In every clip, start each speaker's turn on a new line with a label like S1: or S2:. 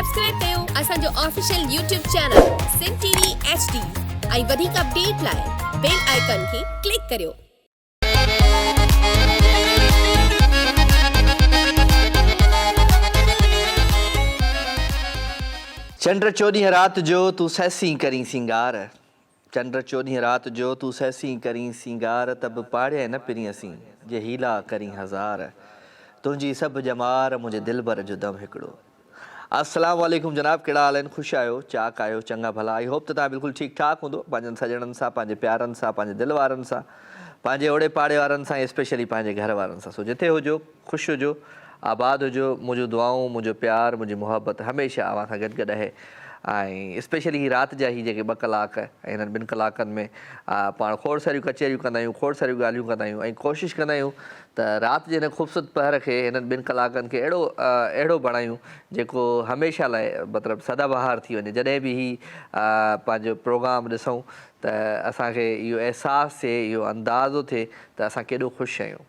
S1: Subscribe कयो असांजो official YouTube channel Sindh TV HD ऐं वधीक अपडेट लाइ बेल आइकन खे क्लिक करियो।
S2: चंद्र चोॾींहं राति जो तूं सहसी करी सिंगार, चंद्र चोॾींहं राति जो तूं सहसी करी सिंगार, तब पाड़े न पिरीअसीं जे हीला करी हज़ार, तुंहिंजी सभु जमार मुंहिंजे दिल भर जो दम हिकिड़ो। अस्सलाम वालेकुम जनाब, कहिड़ा हाल आहिनि? ख़ुशि आहियो, चाक आहियो, चङा भला? आई होप त तव्हां बिल्कुलु ठीकु ठाक हूंदो, पंहिंजनि सॼणनि सां, पंहिंजे प्यारनि सां, पंहिंजे दिलि वारनि सां, पंहिंजे ओड़े पाड़े वारनि सां, स्पेशली पंहिंजे घर वारनि सां। सो जिथे हुजो ख़ुशि हुजो, आबाद हुजो, मुंहिंजो दुआऊं, मुंहिंजो प्यार, मुंहिंजी मुहबत हमेशह अव्हां सां गॾु गॾु आहे। ऐं स्पेशली ही राति जा ही जेके 2 कलाक ऐं हिननि 2 कलाकनि में पाण खोड़ सारियूं कचहरियूं कंदा आहियूं, खोड़ सारियूं ॻाल्हियूं कंदा आहियूं ऐं कोशिशि कंदा आहियूं त राति जे हिन ख़ूबसूरत पहर खे, हिननि 2 कलाकनि खे अहिड़ो बणायूं जेको हमेशह लाइ मतिलबु सदाबहार थी वञे। जॾहिं बि ही पंहिंजो प्रोग्राम ॾिसूं त असांखे इहो अहसासु थिए, इहो अंदाज़ो थिए त असां केॾो ख़ुशि आहियूं।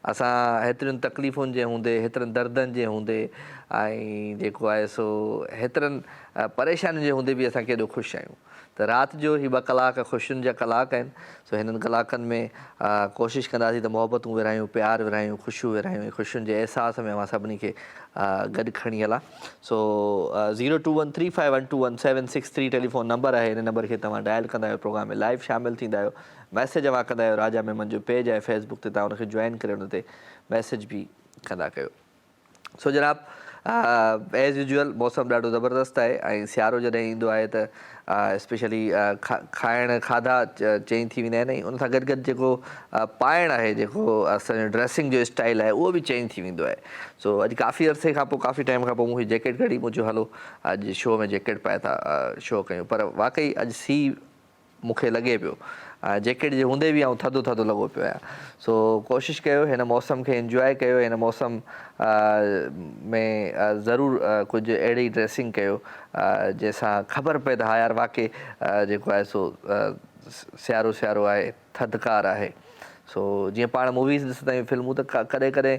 S2: असां हेतिरियुनि तकलीफ़ुनि जे हूंदे, हेतिरनि दर्दनि जे हूंदे ऐं जेको आहे सो हेतिरनि परेशानियुनि जे हूंदे बि असां केॾो ख़ुशि आहियूं। त राति जो ही 2 कलाक ख़ुशियुनि जा कलाक आहिनि। सो हिननि कलाकनि में कोशिशि कंदासीं त मोहबतूं विरहायूं, प्यार विरहायूं, ख़ुशियूं विरहायूं ऐं ख़ुशियुनि जे अहसास में असां सभिनी खे गॾु खणी हलां। सो 0213512176 टेलीफोन नंबर आहे। हिन नंबर खे तव्हां डायल कंदा आहियो, प्रोग्राम में लाइव शामिलु थींदा आहियो, मैसेज अव्हां कंदा आहियो। राजा मेमन जो पेज आहे फेसबुक ते, तव्हां हुनखे जॉइन करे हुन ते मैसेज बि कंदा कयो। सो जनाब, एज़ यूजुअल मौसम ॾाढो ज़बरदस्त आहे ऐं सियारो जॾहिं ईंदो आहे त स्पेशली खाइण खाधा चेंज थी वेंदा आहिनि ऐं उन सां गॾु गॾु जेको पाइणु आहे, जेको असांजो ड्रेसिंग जो स्टाइल आहे, उहो बि चेंज थी वेंदो आहे। सो अॼु काफ़ी अरसे खां पोइ, काफ़ी टाइम खां पोइ मूं हीअ जैकेट घड़ी, मुंहिंजो हलो अॼु शो में जैकेट पाए था शो कयूं, पर वाक़ई अॼु सीउ मूंखे लॻे पियो, जैकेट जे हूंदे बि थधो थधो लॻो पियो आहे। सो कोशिशि कयो हिन मौसम खे इंजॉय कयो, हिन मौसम में ज़रूरु कुझु अहिड़ी ड्रेसिंग कयो जंहिंसां ख़बर पए त हा यार वाक़ई जेको आहे सो सियारो सियारो आहे, थधिकार आहे। सो जीअं पाण मूवीज़ ॾिसंदा आहियूं, फिल्मूं, त कॾहिं कॾहिं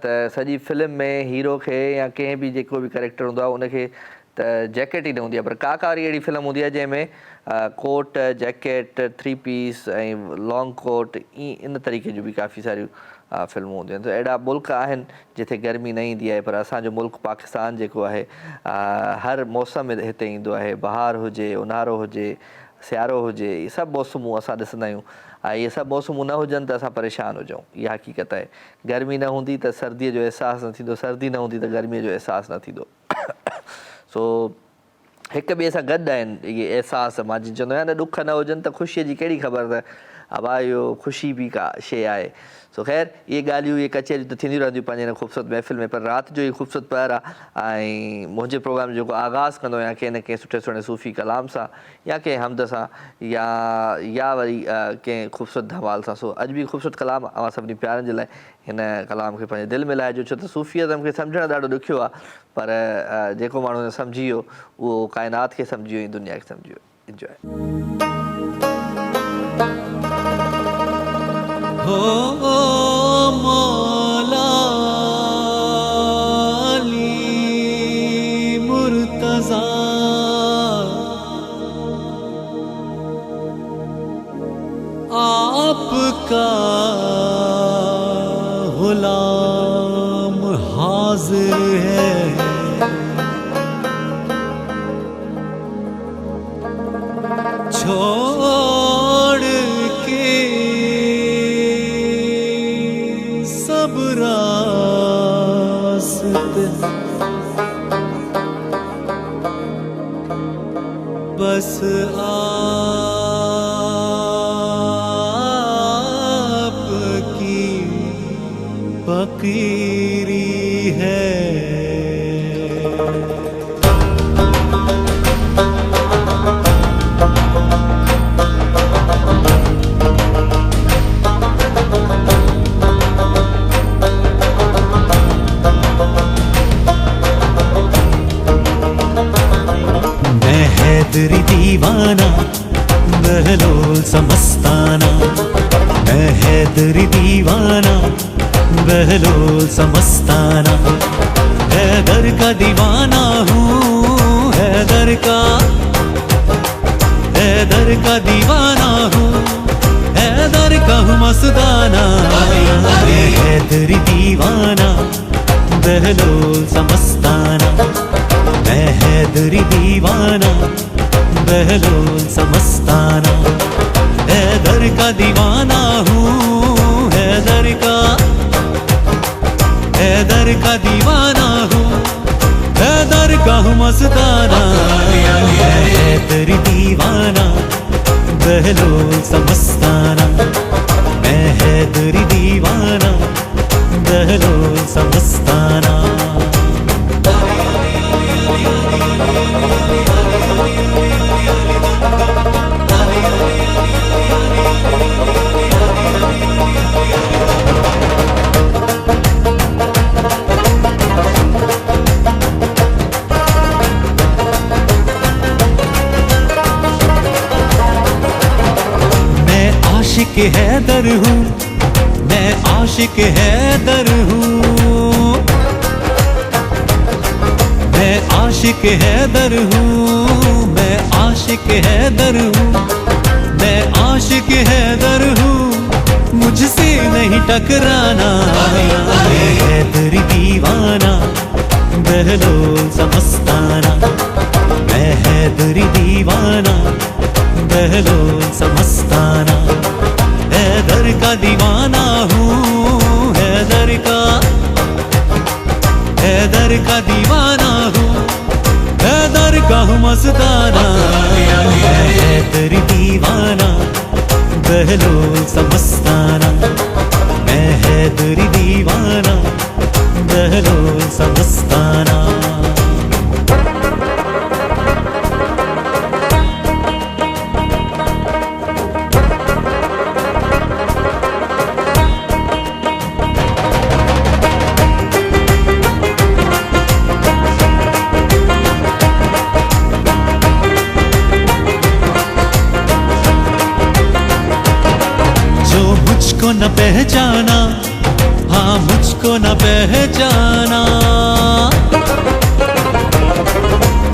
S2: त सॼी फिल्म में हीरो खे या कंहिं बि जेको बि कैरेक्टर हूंदो आहे उनखे त जैकेट ई न हूंदी आहे, पर का वरी अहिड़ी फिल्म हूंदी आहे जंहिंमें कोट, जैकेट, 3 पीस ऐं लॉन्ग कोट, इन तरीक़े जूं बि काफ़ी सारियूं फिल्मूं हूंदियूं आहिनि। त अहिड़ा मुल्क आहिनि जिथे गर्मी न ईंदी आहे, पर असांजो मुल्क पाकिस्तान जेको आहे हर मौसम में हिते ईंदो आहे। बहार हुजे, ऊन्हारो हुजे, सियारो हुजे, इहे सभु मौसमूं असां ॾिसंदा आहियूं ऐं इहे सभु मौसमूं न हुजनि त असां परेशान हुजूं, इहा हक़ीक़त आहे। गर्मी न हूंदी त सर्दीअ जो अहसासु न थींदो, सर्दी न हूंदी त गर्मीअ जो अहसासु न थींदो। सो हिक ॿिए सां गॾु आहिनि इहे अहसास। मां जीअं चवंदो आहियां न, ॾुख न हुजनि त ख़ुशीअ जी कहिड़ी ख़बर, त अबा इहो ख़ुशी बि का शइ आहे। सो ख़ैर, इहे ॻाल्हियूं, इहे कचहरियूं त थींदियूं रहंदियूं पंहिंजे हिन ख़ूबसूरत महफ़िल में, पर राति जो इहो ख़ूबसूरत पहर आहे ऐं मुंहिंजे प्रोग्राम जो जेको आगाज़ कंदो आहियां कंहिं न कंहिं सुठे सुठे सूफ़ी कलाम सां या कंहिं हमद सां या वरी कंहिं ख़ूबसूरत धमाल सां। सो अॼु बि ख़ूबसूरत कलाम अवां सभिनी प्यारनि जे लाइ हिन कलाम खे पंहिंजे दिलि में लाइजो, छो त सूफ़ियत मूंखे सम्झणु ॾाढो ॾुखियो आहे, पर जेको माण्हू सम्झी वियो उहो काइनात खे सम्झी वियो ऐं दुनिया खे सम्झी वियो। इंजॉय।
S3: हो मौला अली मुर्तज़ा, आपका गुलाम हाजिर है, छोड़ के सब रास्ते बस आपकी फकीरी है। हैदरी दीवाना बहलोल समस्ताना, मैं हैदरी दीवाना बहलोल समस्ताना, हैदर का दीवाना हूँ हैदरी दीवाना बहलोल समस्ताना। हैदर का दीवाना हूँ, हैदर का दीवाना हूँ, हैदर का हूँ मस्ताना। हैदरी दीवाना बहलोल समस्ताना। मैं हैदरी दीवाना बहलोल समस्ताना। मैं आशिक हैदर हूँ, मैं आशिक हैदर हूँ, मैं आशिक हैदर हूँ, मैं आशिक हैदर हूँ, मैं आशिक हैदर हूँ, मुझसे नहीं टकराना। मैं हैदरी दीवाना बहलोल समस्ताना। मैं हैदरी दीवाना बहलोल समस्ताना। हैदर का दीवाना हूँ, हैदर का दीवाना हूँ, हैदर का हूँ मस्ताना। हैदरी दीवाना बहलोल समस्ताना। मैं हैदरी दीवाना बहलोल समस्ताना। मुझको न पहचाना, हाँ मुझको न पहचाना,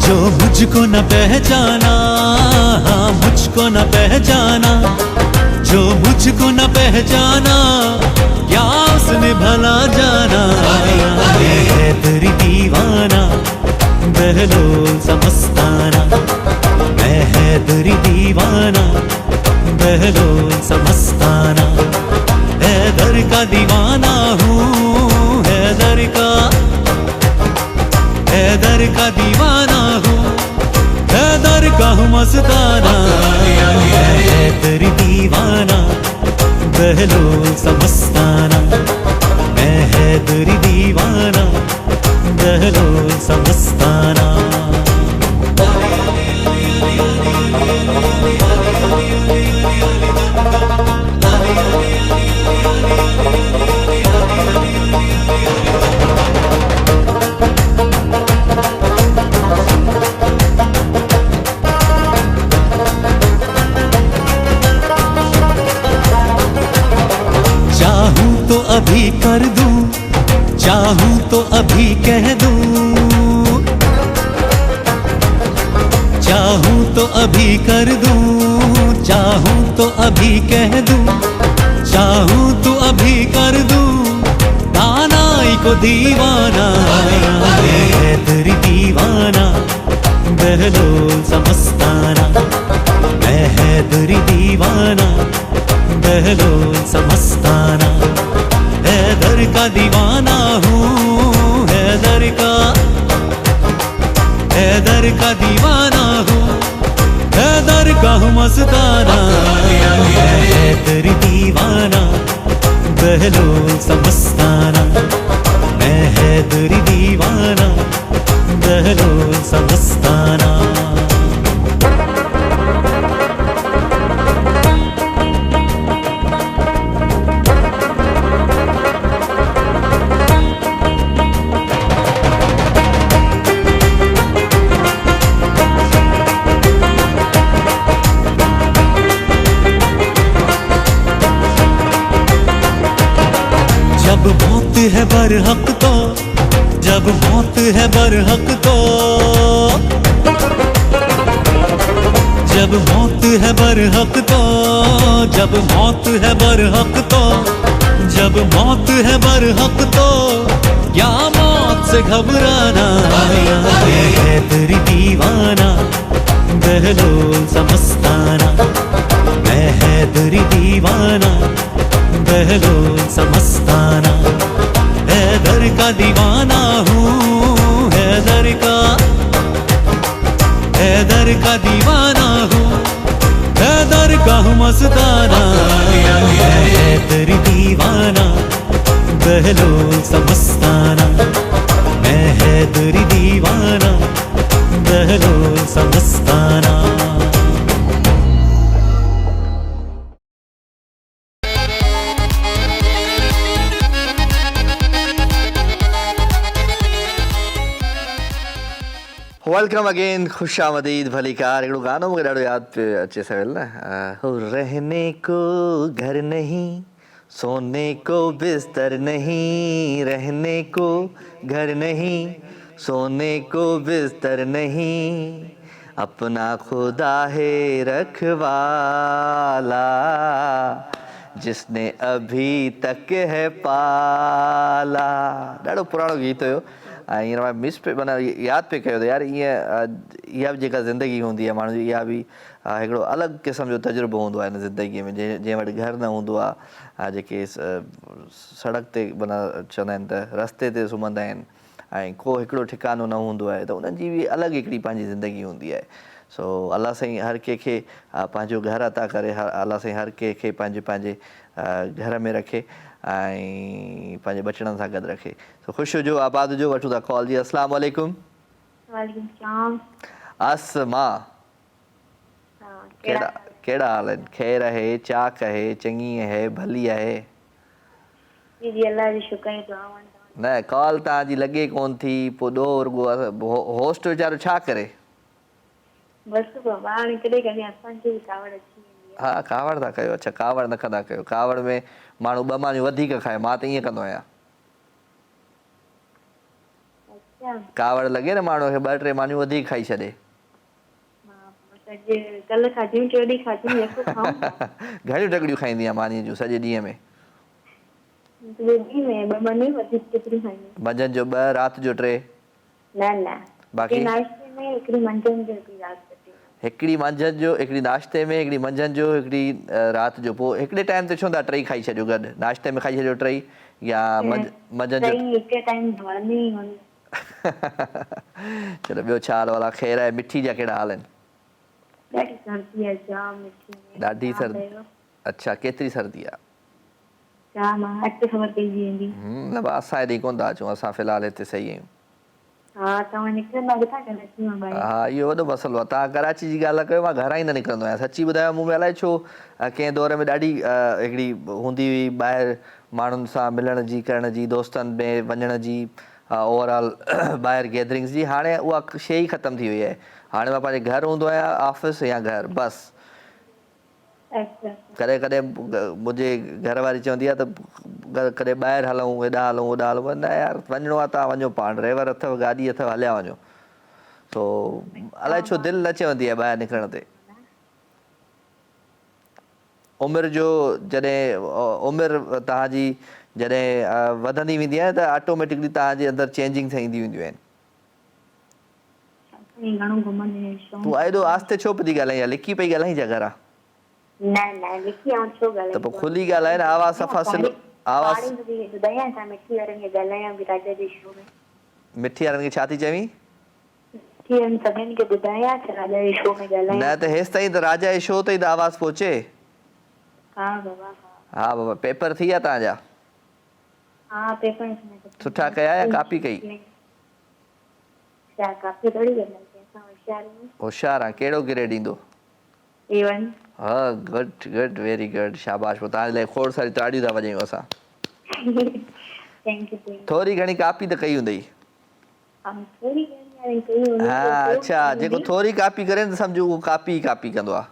S3: जो मुझको न पहचाना, हाँ मुझको न पहचाना, जो मुझको न पहचाना, क्या उसने भला जाना। मैं हैदरी दीवाना बहलोल समस्ताना। मैं हैदरी दीवाना बहलोल समस्ताना। हैदर का दीवाना हूँ, हैदर का दीवाना हूँ, हैदर का हूँ मस्ताना। हैदरी दीवाना बहलोल समस्ताना। मैं हैदरी दीवाना बहलोल समस्ताना। चाहूं तो अभी कर दूं, चाहूं तो अभी कह दूं, चाहूं तो अभी कर दूं, चाहूं तो अभी कह दूं, चाहूं तो अभी कर दूं, दानाई को दीवाना। हैदरी दीवाना बहलोल समस्ताना। मैं हैदरी दीवाना बहलोल समस्ताना। हैदर का दीवाना हूँ, हैदर का दीवाना हूँ, हैदर का हूँ मस्ताना। हैदरी दीवाना बहलोल समस्ताना। मैं हैदरी दीवाना बहलोल समस्ताना। जब मौत है बरहक तो, जब मौत है बरहक तो, जब मौत है बरहक तो, जब मौत है बरहक तो, जब मौत है बरहक तो, क्या मौत से घबराना। हैदरी दीवाना का दीवाना हूँ, हैदर का हूँ मस्ताना, मैं हैदर दीवाना, बहलोल मस्ताना, मैं हैदर दीवाना, बहलोल मस्ताना।
S2: वेलकम अगेन, खुश आमदीद, भली कार। हिकिड़ो गानो मूंखे ॾाढो यादि पियो अचे सवेल न, हो रहने को घर नहीं, सोने को बिस्तर नहीं, रहने को घर नहीं, सोने को बिस्तर नहीं, अपना खुदा है रखवाला, जिसने अभी तक है पाला। ॾाढो पुराणो गीत हुयो ऐं हींअर मां मिस पे माना यादि पे कयो त यार ईअं इहा बि जेका ज़िंदगी हूंदी आहे माण्हू जी, इहा बि हिकिड़ो अलॻि क़िस्म जो तजुर्बो हूंदो आहे हिन ज़िंदगीअ में, जंहिं वटि घर न हूंदो आहे, जेके सड़क ते माना चवंदा आहिनि त रस्ते ते सुम्हंदा आहिनि ऐं को हिकिड़ो ठिकानो न हूंदो आहे, त उन्हनि जी बि अलॻि हिकिड़ी पंहिंजी ज़िंदगी हूंदी आहे। सो अलाह साईं हर कंहिंखे पंहिंजो घर अता करे, अलाह साईं हर कंहिंखे पंहिंजे पंहिंजे घर में रखे ऐं पंहिंजे बचड़नि सां गॾु रखे। सो ख़ुशि हुजो, आबाद हुजो। वठूं था कॉल जी। अस्सलाम वालेकुम।
S4: वालेकुम सलाम।
S2: आसमा, कहिड़ा हाल आहिनि? ख़ैर आहे, चाक आहे, चङी आहे, भली आहे?
S4: जी जी अल्लाह जी शुक्र दुआऊं।
S2: न कॉल तव्हांजी लॻे कोन थी, पोइ ॾोह रुॻो होस्ट वीचारो छा करे?
S4: बसि बाबा हाणे कॾहिं कॾहिं असांखे बि कावड़ अची वेंदी आहे।
S2: हा कावड़ था कयो? अच्छा कावड़ न कंदा कयो। कावड़ में माण्हू ॿ मानियूं वधीक खाए, मां त ईअं कंदो आहियां।
S4: अच्छा
S2: कावड़ लॻे न माण्हू खे ॿ टे मानियूं वधीक खाई छॾे।
S4: कल्ह खाधियूं, टे ॾींहं खाधियूं, यको खाऊं
S2: घणियूं टकड़ियूं खाईंदी आहे मानीअ जूं सॼे ॾींहं में?
S4: ॾींहं में ॿ मानियूं वधीक केतिरी खाईंदी?
S2: मंझंदि जो 2, राति जो 3?
S4: न
S2: बाक़ी
S4: नाश्ते में हिकिड़ी मंझंदि जो हिकिड़ी राति जो।
S2: हिकिड़ी मंझंदि जो, हिकिड़ी नाश्ते में, हिकिड़ी मंझंदि जो, हिकिड़ी राति जो। पोइ हिकिड़े टाइम ते छो था 3 खाई छॾियो गॾु? नाश्ते में खाई छॾियो 3 या मंझंदि जो?
S4: हिकु टाइम वणंदी ई वणंदी।
S2: चलो ॿियो छा हाल वाला? ख़ैर आहे? मिठी जा कहिड़ा हाल आहिनि?
S4: ॾाढी सर्दी आहे, जाम मिठी।
S2: ॾाढी सर्दी? अच्छा केतिरी सर्दी आहे?
S4: जाम आहे, अटु ख़बर पइजी वेंदी।
S2: न असां हेॾे कोन था अचूं, असां फ़िलहालु हिते सही आहियूं।
S4: हा तव्हां निकिरंदा किथां कराची मां ॿाहिरि?
S2: हा इहो वॾो मसइलो आहे। तव्हां कराची जी ॻाल्हि कयो, मां घरां ई न निकिरंदो आहियां। सची ॿुधायो, मूं में अलाए छो कंहिं दौर में ॾाढी हिकिड़ी हूंदी हुई ॿाहिरि माण्हुनि सां मिलण जी, करण जी, दोस्तनि में वञण जी, ओवरऑल ॿाहिरि गैदरिंग्स जी। हाणे उहा शइ ई ख़तमु थी वई आहे। हाणे मां पंहिंजे घर हूंदो आहियां, ऑफिस या घर, बसि। कॾहिं कॾहिं मुंहिंजे घरवारी चवंदी आहे त कॾहिं ॿाहिरि हलूं, हेॾां हलूं, होॾां हलूं। न यार वञिणो आहे तव्हां वञो पाण, ड्राइवर अथव, गाॾी अथव, हलिया वञो। तो अलाए छो दिलि न चवंदी आहे ॿाहिरि निकिरण ते। उमिरि जो जॾहिं उमिरि तव्हांजी जॾहिं वधंदी वेंदी आहे त ऑटोमेटिकली तव्हांजे अंदरि चेंजिंग थींदी वेंदियूं आहिनि। तूं एॾो आस्ते छो पई ॻाल्हाईं? लिकी पई ॻाल्हाईं छा घरां?
S4: न लिकी आऊं छो ॻाल्हाईं?
S2: त पोइ खुली ॻाल्हाए न, आवाज़ सफ़ा स्लो। आवाज़
S4: ॿुधायां छा? मिठी वारनि खे ॻाल्हायां बि राजा जे शो में।
S2: मिठी वारनि खे छा थी चवीं?
S4: सभिनि खे ॿुधायां छा राजा जे शो में ॻाल्हायां?
S2: न त हेसि ताईं त राजा जे शो ताईं त आवाज़ पहुचे।
S4: हा बाबा
S2: हा बाबा। पेपर थी विया तव्हांजा?
S4: हा पेपर
S2: सुठा कया या कॉपी कई?
S4: छा कॉपी थोड़ी कंदा असां होशियार आहियूं।
S2: होशियार आहे? कहिड़ो ग्रेड ईंदो?
S4: A1।
S2: हा गुड गुड, वेरी गुड, शाबाश। पोइ तव्हांजे लाइ खोड़ सारी ताड़ियूं था वॼायूं असां।
S4: Thank U.
S2: थोरी घणी कॉपी त कई हूंदई?
S4: थोरी घणी कई हूंदी।
S2: हा अच्छा, जेको थोरी कॉपी करे न सम्झो उहो कॉपी कंदो आहे।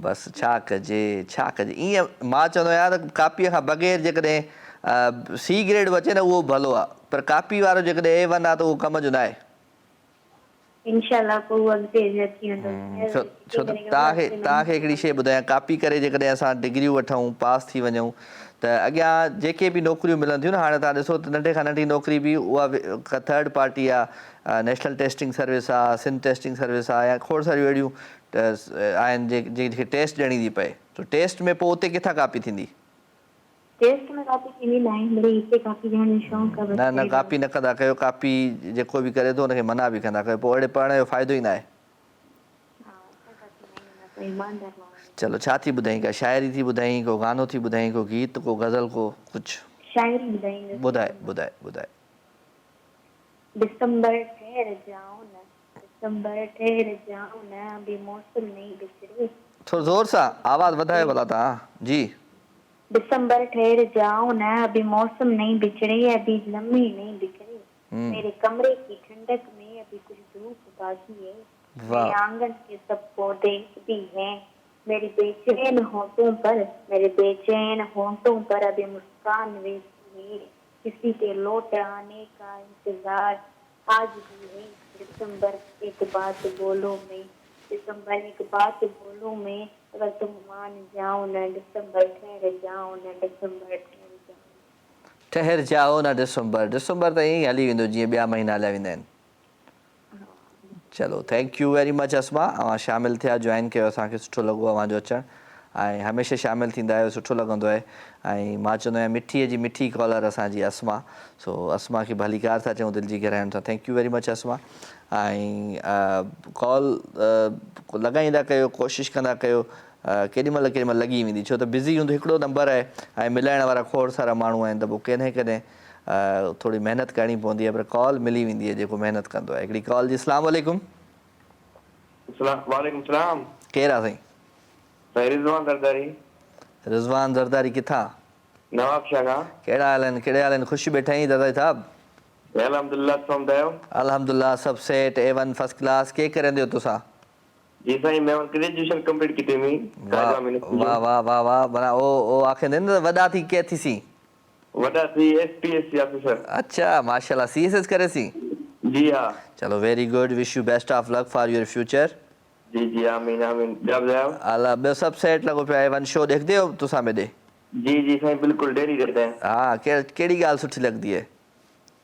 S2: बसि छा कजे, छा कजे। ईअं मां चवंदो आहियां त कॉपीअ खां बग़ैर जेकॾहिं C ग्रेड बि अचे न उहो भलो आहे, पर कॉपी वारो जेकॾहिं A1 आहे त उहो कम जो न आहे। छो त तव्हांखे हिकिड़ी शइ ॿुधायां, कॉपी करे जेकॾहिं असां डिग्रियूं वठूं, पास थी वञूं, त अॻियां जेके बि नौकरियूं मिलनि थियूं न, हाणे तव्हां ॾिसो त नंढे खां नंढी नौकिरी बि उहा थर्ड पार्टी आहे। नेशनल टेस्टिंग सर्विस आहे, सिंध टेस्टिंग सर्विस आहे, या खोड़ सारियूं अहिड़ियूं आहिनि जेके टेस्ट ॾियणी थी पए। त टेस्ट में पोइ उते किथां कॉपी थींदी?
S4: टेस्ट में कॉपी थींदी न आहे मिड़ई हिते कॉपी ॾियण जो शौक़ु आहे
S2: न न कापी न कंदा कयो, कापी जेको बि करे थो हुनखे मना बि कंदा कयो, पोइ अहिड़े पढ़ण जो फ़ाइदो ई न आहे।
S4: ईमानदार माण्हू
S2: चलो छा थी ॿुधाई, का शाइरी थी ॿुधाई, को गानो थी ॿुधाई, को गीत, को गज़ल, को कुझु
S4: शायरी ॿुधाईंदसि।
S2: ॿुधाए ॿुधाए ॿुधाए।
S4: दिसंबर ठहर जाओ न, दिसंबर ठहर जाओ न, अभी मौसम नहीं बिगड़े।
S2: थोरो ज़ोर सां आवाज़ वधाए भला तव्हां जी।
S4: दिसंबर ठहर जाओ न, अभी मौसम नहीं बिगड़े, अभी लम्हे नहीं बिखरे, मेरे कमरे की ठंडक में अभी कुछ धूप बाकी है, मेरे आंगन के सब पौधे भी हैं, मेरी बेचैन होठों पर अभी मुस्कान वैसी है, किसी के लौट आने का इंतजार आज भी है। दिसंबर एक बात बोलो मैं, दिसंबर एक बात बोलो मैं, अगर तुम मान जाओ न, दिसंबर ठहर जाओ न, दिसंबर
S2: ठहर जाओ न दिसंबर, दिसंबर त ईअं ई हली वेंदो जीअं ॿिया महीना हलिया वेंदा आहिनि। चलो थैंक यू वेरी मच अस्मा, अवां शामिल थिया, जॉइन कयो, असांखे सुठो लॻो अवांजो अचणु, ऐं हमेशह शामिल थींदा आहियो, सुठो लॻंदो आहे। ऐं मां चवंदो आहियां मिठीअ जी मिठी कॉलर असांजी अस्मा, सो अस्मा खे भलीकार था चऊं दिलि जी गहराइण सां। थैंक यू वेरी मच अस्मा। ऐं कॉल लॻाईंदा कयो, कोशिशि कंदा कयो, केॾीमहिल लॻी वेंदी, छो त बिज़ी हूंदो हिकिड़ो नंबर आहे ऐं मिलाइण वारा खोड़ सारा माण्हू आहिनि, त पोइ कॾहिं कॾहिं थोड़ी महिनत करणी पवंदी आहे, पर कॉल मिली वेंदी आहे जेको महिनत कंदो आहे। हिकिड़ी कॉल जी। अस्सलाम वालेकुम।
S5: वालेकुम सलाम।
S2: केरु आहे साईं?
S5: रिज़वान ज़रदारी।
S2: रिज़वान ज़रदारी किथां?
S5: नवाबशाह खां।
S2: कहिड़ा हाल आहिनि? ख़ुशि वेठा आहीं ज़रदारी साहब?
S5: अल्हम्दुलिल्लाह, तुम ॿुधायो?
S2: अल्हम्दुलिल्लाह सब सेट A1 फर्स्ट क्लास। के करंदे हो तुसां?
S5: जी साईं, मैं ग्रेजुएशन कंप्लीट की थी।
S2: वाह वाह वाह वाह, माना ओ आखिंदे न वॾा थी के थी सी?
S5: वॾा थी SPSC ऑफिसर।
S2: अच्छा माशाल्लाह, CSS करे सी?
S5: जी हां।
S2: चलो very good, wish you best of luck for your future.
S5: जी जी आमीन आमीन। ॿिया ॿुधायो?
S2: अल्लाह, ॿियो सब सेट लॻो पियो आहे। A1 शो देखदे हो तुसां में दे?
S5: जी जी साईं, बिल्कुल डेली देखते हैं।
S2: हाँ, केड़ी ॻाल्हि सुठी लगदी है?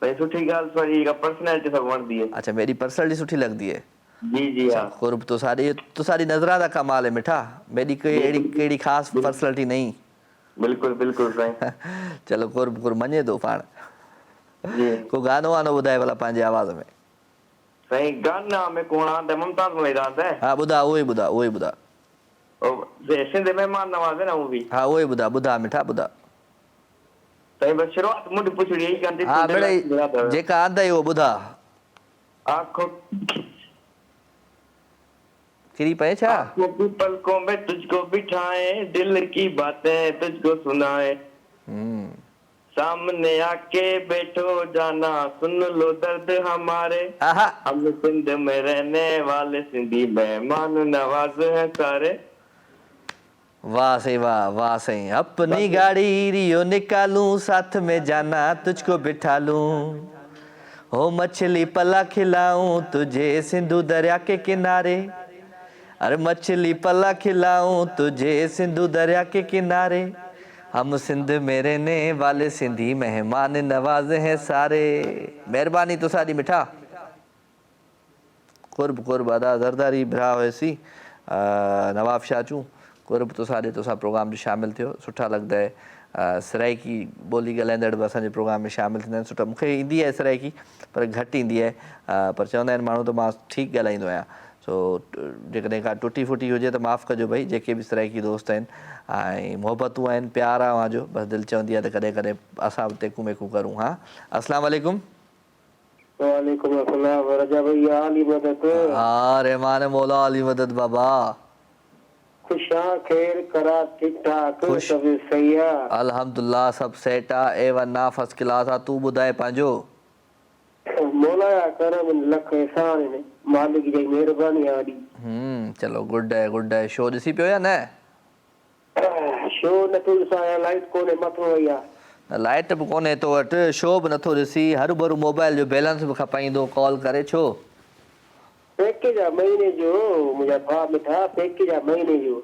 S5: भाई सुठी ॻाल्हि सॉरी का पर्सनैलिटी सब वणदी है।
S2: अच्छा, मेरी पर्सनैलिटी सुठी लगदी है?
S5: जी जी हां।
S2: कुर्ब तो सारी नजरा दा कमाल है मिठा, मेरी कोई एड़ी खास पर्सनैलिटी नहीं।
S5: बिल्कुल बिल्कुल साईं।
S2: चलो कुर्ब मञे तो पाण।
S5: जी
S2: को गानो वानो ॿुधाए भला पंहिंजे आवाज़ में।
S5: साईं गाना में कोणा त मुमताज मैदान है।
S2: हाँ ॿुधा, उहो ई ॿुधा।
S5: ओ सिंध मेहमान नवाज़ है ना वो भी।
S2: हाँ उहो ई ॿुधा मिठा ॿुधा।
S5: साईं बस शुरुआत मुंड पुछड़ी यही कंदी।
S2: हाँ मिड़ई जेका आंदा वो ॿुधा।
S5: आंखों
S2: किरी पए छा?
S5: पलकों में तुझको बिठाए, दिल की बातें तुझको सुनाए, सामने आके बैठो जाना, सुन लो दर्द हमारे, हम सिंध में रहने वाले सिंधी मेहमान नवाज हैं सारे।
S2: वाह सही वाह सही। अपनी गाड़ी रियो निकालूं, साथ में जाना तुझको बिठा लूं, हो मछली पला खिलाऊं तुझे सिंधु दरिया के किनारे, अरे मछली पला खिलाऊं तुझे सिंधु दरिया के किनारे, हम सिंध में रहने वाले सिंधी मेहमान नवाज हैं सारे। मेहरबानी तो सारी मिठा। कुर्ब अदा ज़रदारी भरा हुएसी नवाबशाह चूं। कुर्ब तो सारे तुसां प्रोग्राम में शामिल थियो, सुठा लगदा है। सराइकी ॿोली ॻाल्हाईंदड़ बि असांजे प्रोग्राम में शामिल थींदा आहिनि। सुठा, मूंखे ईंदी आहे सराइकी पर घटि ईंदी आहे, पर चवंदा आहिनि माण्हू त मां ठीकु ॻाल्हाईंदो आहियां। सो जेकॾहिं का टुटी फुटी हुजे त माफ़ु कजो भई, जेके बि सराइकी दोस्त आहिनि ऐं मुहबतूं आहिनि, प्यार आहे अवांजो, बसि दिलि चवंदी आहे त कॾहिं कॾहिं असां बि तेकू मेकू करूं। हा, अस्सलाम वालेकुम।
S5: वालेकुम अस्सलाम रजा भैया, अली मदद।
S2: हाँ रहमान मौला अली मदद बाबा।
S5: खुशा खैर करा ठीक ठाक
S2: खुश
S5: सब सही है?
S2: अल्हम्दुलिल्लाह सब सेट आहे, A1 ना फर्स्ट क्लास आहे। तू ॿुधाए पंहिंजो?
S5: मौला या करम लख एहसान ने, मालिक जी मेहरबानी आडी।
S2: चलो गुड है। शो ॾिसी पियो या न?
S5: शो न तू ॾिसां, लाइट कोने मथो वई आहे।
S2: लाइट बि कोन्हे तो वटि, शो बि नथो ॾिसी, हरू भरू मोबाइल जो बैलेंस बि खपाईंदो, कॉल करे छो?
S5: पैकेज आहे महीने जो, मुंहिंजा भाउ मिठा पैकेज आहे महीने जो।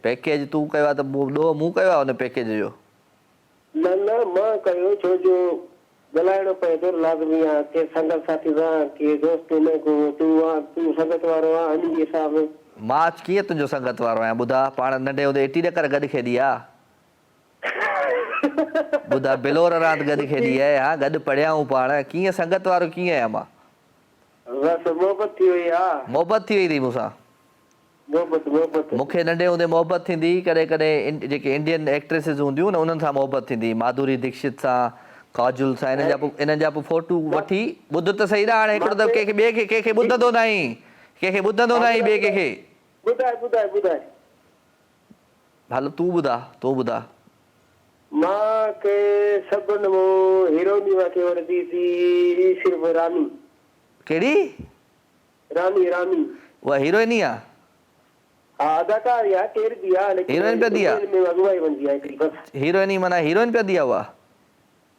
S2: पैकेज तूं कयो आहे त ॾोह मूं कयो आहे हुन पैकेज जो?
S5: न मां कयो, छो जो ॻाल्हाइणो पए थो लाज़मी आहे, के संगत साथी सां, के दोस्त में को तूं संगत वारो आहे, इन जे हिसाब
S2: मां कीअं तुंहिंजो संगत वारो आहियां? ॿुधा, पाण नंढे हूंदे एटी ॾकर गॾु खेॾी आहे। ॿुधा बिलोर रांदि गॾु खेॾी आहे हा गॾु पढ़ियाऊं पाण कीअं संगत वारो कीअं आहियां मां
S5: बस मोहब्बत थी वई आहे
S2: मोहबत थी वई अथई मूंसां
S5: मोहब्बत
S2: मूंखे नंढे हूंदे मोहबत थींदी कॾहिं कॾहिं जेके इंडियन एक्ट्रेसिस हूंदियूं न उन्हनि सां मोहबत थींदी माधुरी दीक्षित सां काजुल सां इन्हनि जा पोइ फोटू वठी ॿुध त सही ना हाणे हिकिड़ो दफ़ो कंहिंखे ॿिए खे कंहिंखे ॿुधंदो न आहीं कंहिंखे ॿुधंदो न आहीं ॿिए कंहिंखे
S5: ॿुधाए
S2: हलो तूं ॿुधा
S5: मां के सभिनि मां हीरोइनी मूंखे वणंदी थी सिर्फ़ु रानी
S2: कहिड़ी
S5: रानी
S2: उहा हीरोइन ई आहे
S5: हा अदाकार आहे केर बि आहे लेकिन
S2: हीरोइन पे दी आहे
S5: में अगुवाई वंदी आहे हिकिड़ी बस
S2: हीरोइन ई माना हीरोइन पे दी आहे उहा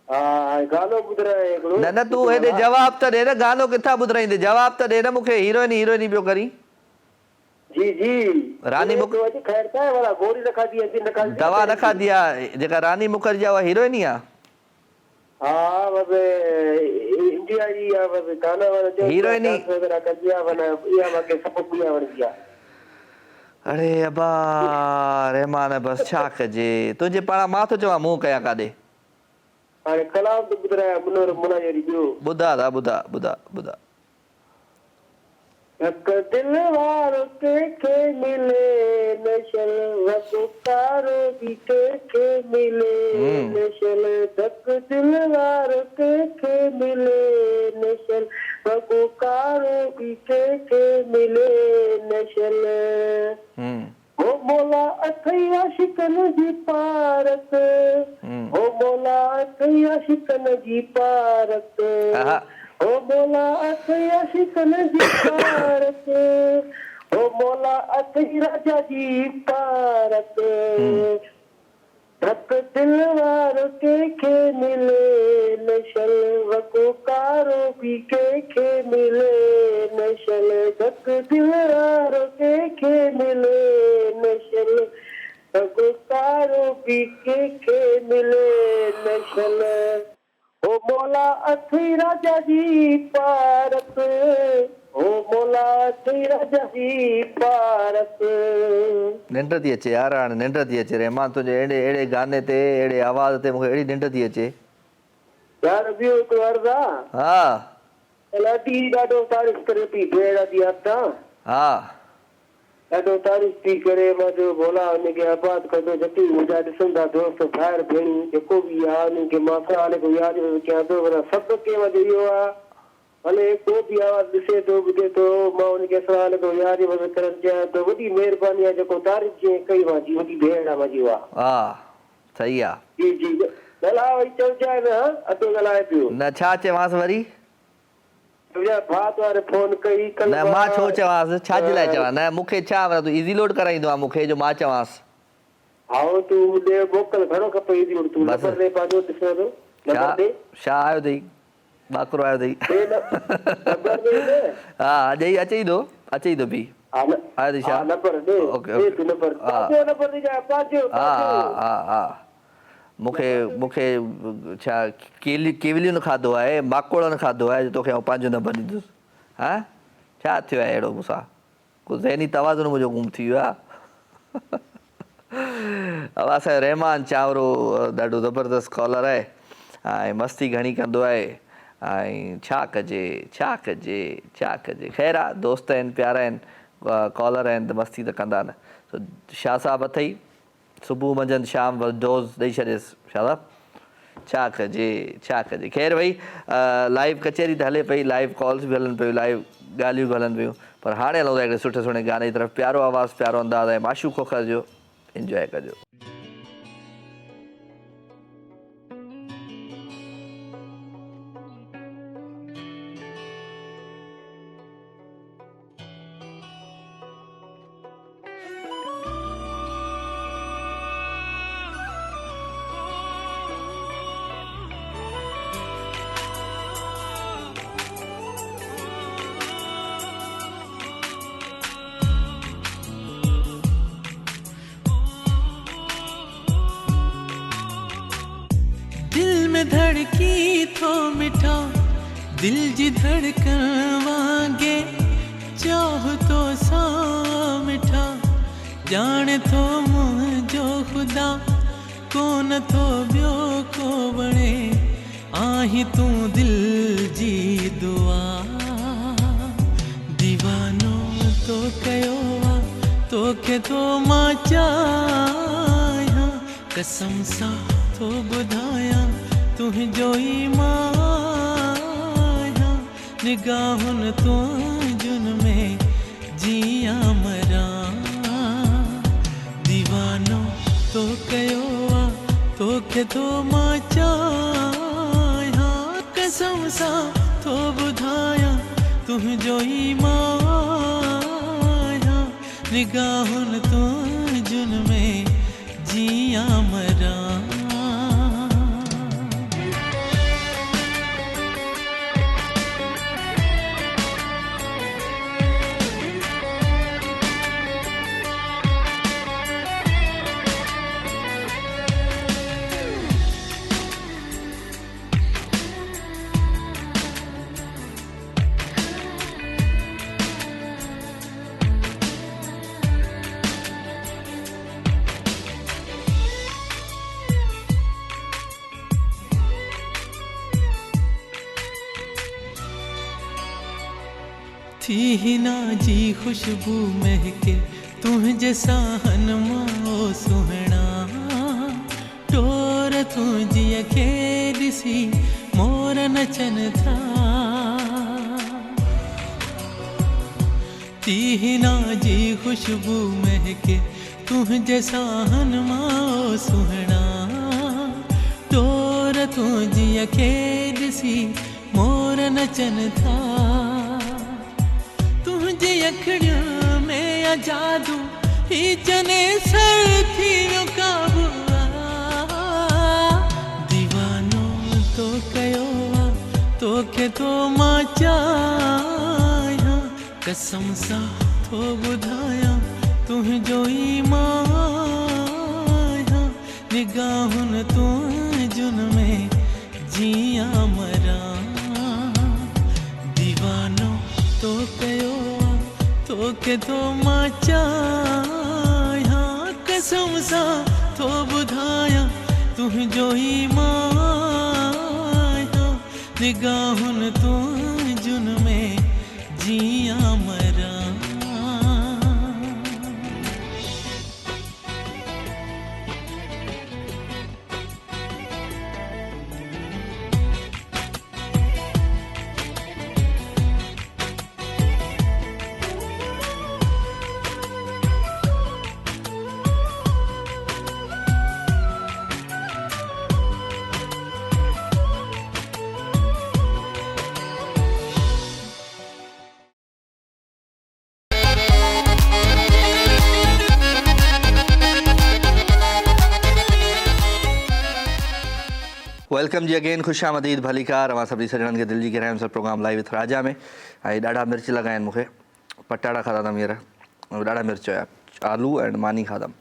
S5: हा गानो ॿुधाए हिकिड़ो
S2: न तूं हेॾे जवाब त ॾे न गानो किथां ॿुधाईंदे जवाब त ॾे न मूंखे हीरोइन पियो करी
S5: जी
S2: रानी
S5: खैर छा आहे वाला गोरी न खाधी आहे न खाधी
S2: दवा न खाधी आहे जेका रानी मुखर्जी उहा हीरोइन ई आहे
S5: हा बस इंडिया जी आहे बस गाना वाला
S2: हीरोइन
S5: वगैरह कंदी आहे वना इहा मूंखे सपोर्ट ॿिया वणंदी आहे
S2: अरे अबा रहमान बस छा कजे तुंहिंजे पाण मां थो चवां मूं कयां काॾे
S5: हाणे कलाम त ॿुधाए मुनोर मुना जहिड़ी ॿियो
S2: ॿुधा
S5: धक दिल वारो के मिले नशल वक़ारो भी के मिले नशल धक दिल वारो के मिले नशल वक़ारो भी के मिले नशल ओ मौला अथई आशिकन जी पारत ओ मौला अथई आशिकन जी पारत ओ मौला अथई आशिकन जी पारत ओ मौला अथई राजा जी पारत धक दिल वारो के मिले नशल वक़ारो भी के मिले नशल धक दिल वारो के मिले नशल वक़ारो भी के मिले नशल ओ मौला अथई राजा जी पारत ओ मौला अथई राजा जी पारत
S2: निंड थी अचे यार हाणे निंड थी अचे रहमान तुंहिंजे अहिड़े गाने ते अहिड़े आवाज़ ते मूंखे अहिड़ी निंड थी अचे
S5: यार ॿियो हिकु अर्ज़ु आहे
S2: हा
S5: लाडी ॾाढो तारीफ़ करे पई भेण जी हथां
S2: हा
S5: ॾाढो तारीफ़ थी करे मां चयो भोला हुनखे आबाद कंदो जॾहिं मुंहिंजा ॾिसंदा दोस्त भाइर भेणी जेको बि आहे हुनखे मां साल को यादि कयां थो पर सभु कंहिं वटि इहो आहे भले को बि आवाज़ ॾिसे थो ॿुधे थो मां हुनखे साल को यादि करणु चाहियां थो वॾी महिरबानी आहे जेको तारीफ़ जीअं कई मुंहिंजी वॾी भेण आहे मुंहिंजी उहा
S2: हा सही आहे
S5: जी ॻाल्हाए वरी चइजांइ न अधु ॻाल्हाए पियो
S2: न छा चवांसि वरी
S5: भात वारे फोन कई
S2: न मां छो चवांसि छाजे लाइ चवां न मूंखे छा तूं इज़ी लोड कराईंदो आहे मूंखे जो मां चवांसि
S5: आओ तूं ॾे मोकल घणो खपे इज़ी लोड तूं नंबर ॾे पंहिंजो ॾिसां थो नंबर ॾे
S2: छा आयो अथई बाकरो आयो अथई
S5: नंबर ॾे
S2: हा अचई थो बि आयो अथई छा
S5: नंबर ॾे ओके तूं नंबर पंहिंजो नंबर ॾिजां पंहिंजो
S2: हा मूंखे छा केवलियूं खाधो आहे माकोड़नि खाधो आहे जो तोखे आउं पंहिंजो नंबर ॾींदुसि हा छा थियो आहे अहिड़ो मूंसां को ज़हनी तवाज़ुन मुंहिंजो गुम थी वियो आहे अब असांजो रहमान चावरो ॾाढो ज़बरदस्त कॉलर आहे ऐं मस्ती घणी कंदो आहे ऐं छा कजे ख़ैर आहे दोस्त आहिनि प्यारा आहिनि कॉलर आहिनि त मस्ती त कंदा न शाह साहब अथई सुबुह मंझंदि शाम डोज़ ॾेई छॾियसि शाह साहब छा कजे ख़ैर भई लाइव कचहरी त हले पई लाइव कॉल्स बि हलनि पियूं लाइव ॻाल्हियूं बि हलनि पियूं पर हाणे हलूं था हिकिड़े सुठे सुठे गाने जी तरफ़ प्यारो आवाज़ु प्यारो अंदाज़ आहे माशू खोखर जो इंजॉय कजो
S3: धड़की थो मिठा दिल जी धड़कन वांगे चाह तो सा मिठा जाने थो मुझो खुदा को न थो ॿियो को वणे आहीं तूं दिल जी दुआ दीवानो तो कयो आहे तोखे तो मां चाहियां कसम सां थो ॿुधायां तुंहिंजो ई मां आहियां निगाहुनि तुंहिंजुनि में जियां मरां दीवानो तो कयो आहे तोखे तो मां चाहियां कसम सां थो ॿुधायां तुंहिंजो ई मां आहियां निगाहुनि तुंहिंजुनि में जियां मरां थी हिना जी खुशबू महके तुंहिंजे साहन मां सुहिणा टोर तुंहिंजीअ खे ॾिसी मोर नचनि था थी हिना जी खुशबू महके तुंहिंजे साहन मां सुहिणा टोर तुंहिंजीअ खे ॾिसी मोर नचनि था तुझे अखड़ियों में जादू ही जने सर थी काबू दीवानो तो कयो तोखे तो मां चाहियां कसम सां थो ॿुधायां तुंहिंजो ई मां आहियां निगाहुनि तुंहिंजुनि में जियां मरां दीवानो तो कयो तोखे तो मां चाहियां कसम सां थो ॿुधायां तुंहिंजो ई मां आहियां निगाहुनि तुंहिंजुनि में जियां मरां
S2: वेलकम जी अगेन खुश आमदीद भलीकार अवां सभिनी सॼणनि खे दिलि जी गहराइयुनि सां प्रोग्राम लाइव विथ राजा में ऐं ॾाढा मिर्च लॻा आहिनि मूंखे पटाटा खाधा अथमि हींअर ऐं ॾाढा मिर्च हुया आलू एंड मानी खाधमि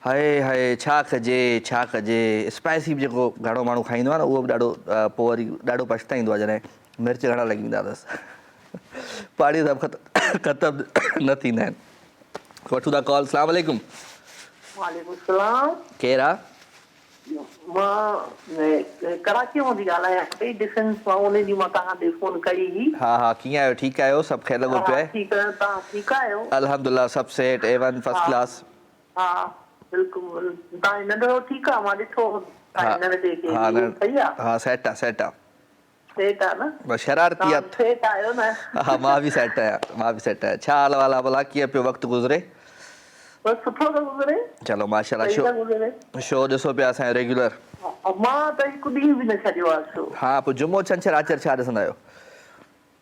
S2: हाय हाय छा कजे स्पाइसी बि जेको घणो माण्हू खाईंदो आहे न उहो बि ॾाढो पोइ वरी ॾाढो पछताईंदो आहे जॾहिं मिर्च घणा लॻी वेंदा अथसि पाणी सभु ख़तमु न थींदा आहिनि वठूं था कॉल सलाम वालेकुम
S6: वालेकुम सलाम
S2: केरु आहे
S6: मां कराची मां थी ॻाल्हायां पई डिफेंस मां उन ॾींहुं मां तव्हां ॾे फोन कई हुई
S2: हा कीअं आहियो ठीकु आहियो सभु ख़ैर लॻो पियो आहे
S6: ठीकु आहे तव्हां ठीकु आहियो
S2: अल्हम्दुलिल्लाह सभु सेट A1 फर्स्ट क्लास
S6: हा बिल्कुलु तव्हां नंढड़ो ठीकु आहे मां ॾिठो सही आहे
S2: हा सेट आहे
S6: सेट आहे न
S2: बस शरारती आहे
S6: सेट आहियो न
S2: हा मां बि सेट आहियां छा हाल वाल आहे भला कीअं पियो वक़्तु गुज़रे
S6: बस सुठो थो गुज़रे
S2: चलो माशाल्लाह शो ॾिसो पिया असांजो रेगुलर
S6: मां त हिकु ॾींहुं बि न छॾियो आहे शो
S2: हा पोइ जुमो छंछरु आचर छा ॾिसंदा आहियो